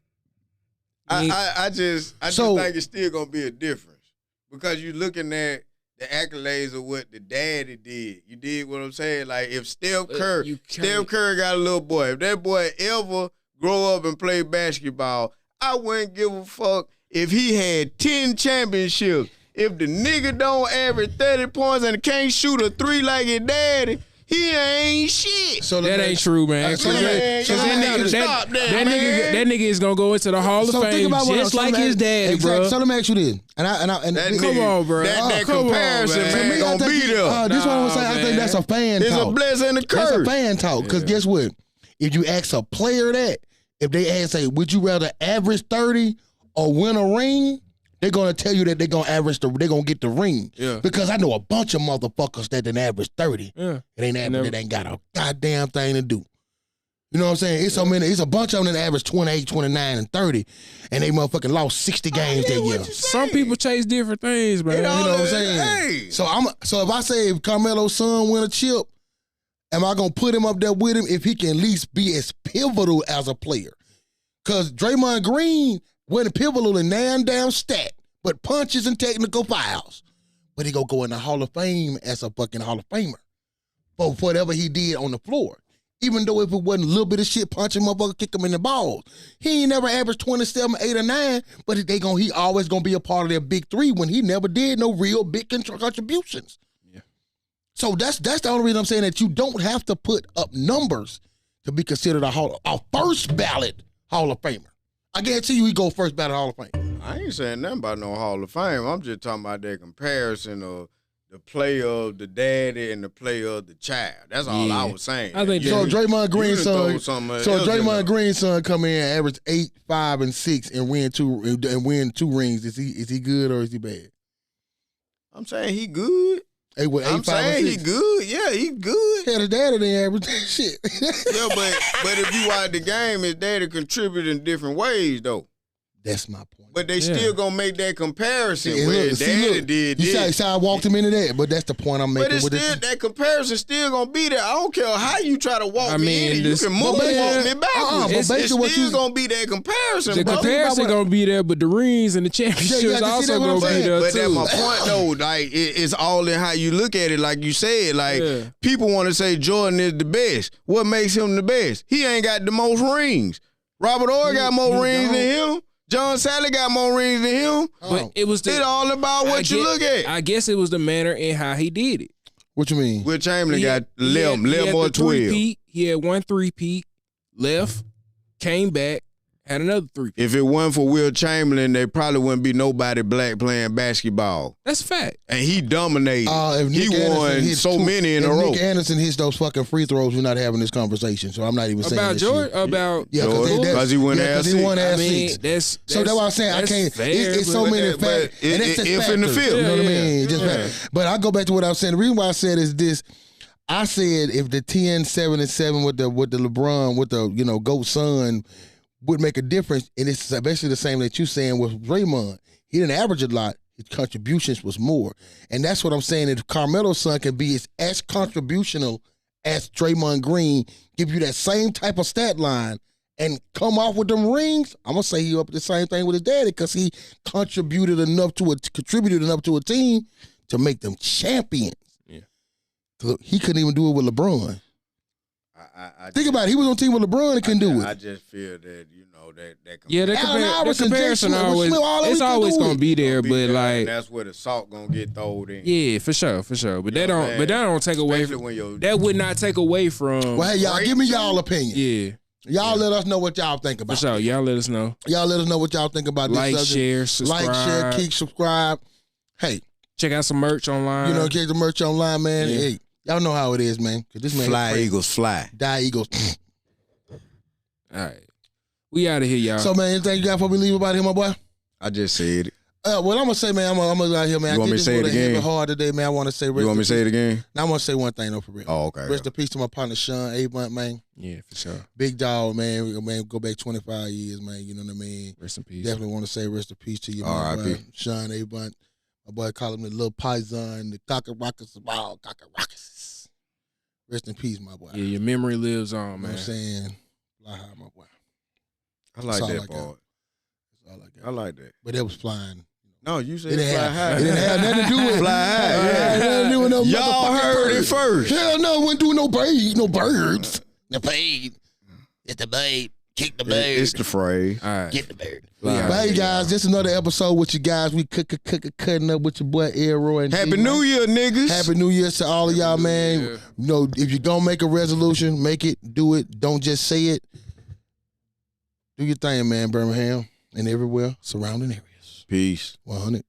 I just think it's still gonna be a difference because you're looking at the accolades of what the daddy did. You did what I'm saying? Like if Steph Curry got a little boy, if that boy ever grow up and play basketball, I wouldn't give a fuck if he had 10 championships. If the nigga don't average 30 points and can't shoot a 3 like his daddy, he ain't shit.
So that ain't true, man. That nigga is gonna go into the Hall of Fame just like his daddy,
exactly.
bro.
So let me ask you this,
Come on, bro.
That comparison, man, gonna be there.
This is what I'm saying. I think that's a fan talk.
It's a blessing and a curse.
That's a fan talk. Because guess what? If you ask a player that, if they ask, say, would you rather average 30 or win a ring? They're gonna tell you that they're gonna get the ring.
Yeah.
Because I know a bunch of motherfuckers that didn't average 30.
Yeah.
It ain't got a goddamn thing to do. You know what I'm saying? It's a bunch of them that average 28, 29, and 30, and they motherfucking lost 60 games that year.
Some people chase different things, man.
You know what I'm saying?
Hey.
So if I say if Carmelo's son win a chip, am I gonna put him up there with him if he can at least be as pivotal as a player? Because Draymond Green wasn't pivotal in damn stat, but punches and technical fouls. But he gonna go in the Hall of Fame as a fucking Hall of Famer for whatever he did on the floor. Even though if it wasn't a little bit of shit, punch him, motherfucker, kick him in the balls. He ain't never averaged 27, 8, or 9, but he always gonna be a part of their big 3 when he never did no real big contributions.
Yeah.
So that's the only reason I'm saying that you don't have to put up numbers to be considered a first ballot Hall of Famer. I guarantee you he go first ballot Hall of Fame.
I ain't saying nothing about no Hall of Fame. I'm just talking about that comparison of the play of the daddy and the play of the child. That's all I was saying.
I think
so. Draymond Green's son come in and average 8, 5, and 6 and win 2 rings. Is he good or is he bad?
I'm saying he good.
Hey, what, 8,
I'm
5,
saying
and 6?
he good. Yeah, he good.
Yeah, his daddy didn't average shit.
Yeah, but if you watch the game, his daddy contributed in different ways though.
That's my point.
But they still gonna make that comparison where his daddy did this.
I walked him into that, but that's the point I'm making.
But it's still that comparison still gonna be there. I don't care how you try to walk me in. You can move me backwards. It's still gonna be that comparison.
The comparison gonna be there, but the rings and the championships also gonna be there
but
too.
That's my point though. Like it's all in how you look at it. Like you said, like people want to say Jordan is the best. What makes him the best? He ain't got the most rings. Robert Orr got more rings than him. John Sally got more rings than him.
But it's
all about what you look at.
I guess it was the manner in how he did it.
What you mean?
Will Chamberlain got 11 or 12.
He had 1 3-peat, left, came back, had another 3.
If it wasn't for Will Chamberlain, there probably wouldn't be nobody black playing basketball.
That's a fact.
And he dominated. He won so many in a row.
Nick Anderson hits those fucking free throws, we're not having this conversation. So I'm not even saying
about George. About
because he won half 6.
He won half 6. So that's why I'm saying I can't. It's so many facts. And it's just
if in the field,
you know what I mean? Just but I go back to what I was saying. The reason why I said is this. I said if the 10, 7, and 7 with the LeBron with the GOAT son would make a difference, and it's basically the same that you saying with Draymond. He didn't average a lot. His contributions was more. And that's what I'm saying. If Carmelo's son can be as contributional as Draymond Green, give you that same type of stat line, and come off with them rings, I'm going to say he up the same thing with his daddy because he contributed enough to a team to make them champions.
Yeah.
He couldn't even do it with LeBron.
I
Think about it. He was on team with LeBron and couldn't do it.
I just feel that, that
the comparison always, it's always going to be there, but like.
That's where the salt going to get thrown in.
Yeah, for sure. But that don't take away from, that would not take away from.
Well, hey, y'all, give me y'all opinion.
Yeah.
Y'all let us know what y'all think about.
For sure, y'all let us know.
Y'all let us know what y'all think about this subject.
Share, subscribe.
Like, share, keep subscribe. Hey.
Check out some merch online.
Check the merch online, man. Yeah. Hey, y'all know how it is, man. This man
fly Eagles, fly.
Die Eagles.
All right. We out of here, y'all.
So, man, anything you got before we leave about him, my boy?
I just said it.
Well, I'm going to say, man, I'm going to go out here, man.
You want me to say it again?
Hard today, man. I want to say
You want me to say it again?
Now, I want to say one thing, though, for real.
Oh, okay.
Rest in peace to my partner, Sean Abont, man.
Yeah, for sure.
Big dog, man. Go back 25 years, man. You know what I mean?
Rest in peace.
Definitely want to say rest in peace to you, man. Sean Abont. My boy call him the little Paisan, the Cocker-Rockers of all Cocker-Rockers. Rest in peace, my boy.
Yeah, your memory lives on, man.
You know what I'm saying? Fly high, my boy.
I like that part.
That's all I got.
I like that.
But it was flying.
No, you said fly high.
It didn't have nothing to do with
fly high.
Yeah. Nothing to do with no
y'all heard it first.
Hell no, wouldn't do no birds. The paid. It's the babe. Kick the bird.
It's the phrase.
All right.
Get the bird.
Yeah.
But hey, guys, this is another episode with you guys. We cutting up with your boy Elroy. And
Happy New Year, niggas.
Happy New Year to all of y'all, man.
Year.
You know, if you're going to make a resolution, make it, do it. Don't just say it. Do your thing, man, Birmingham and everywhere surrounding areas.
Peace.
100.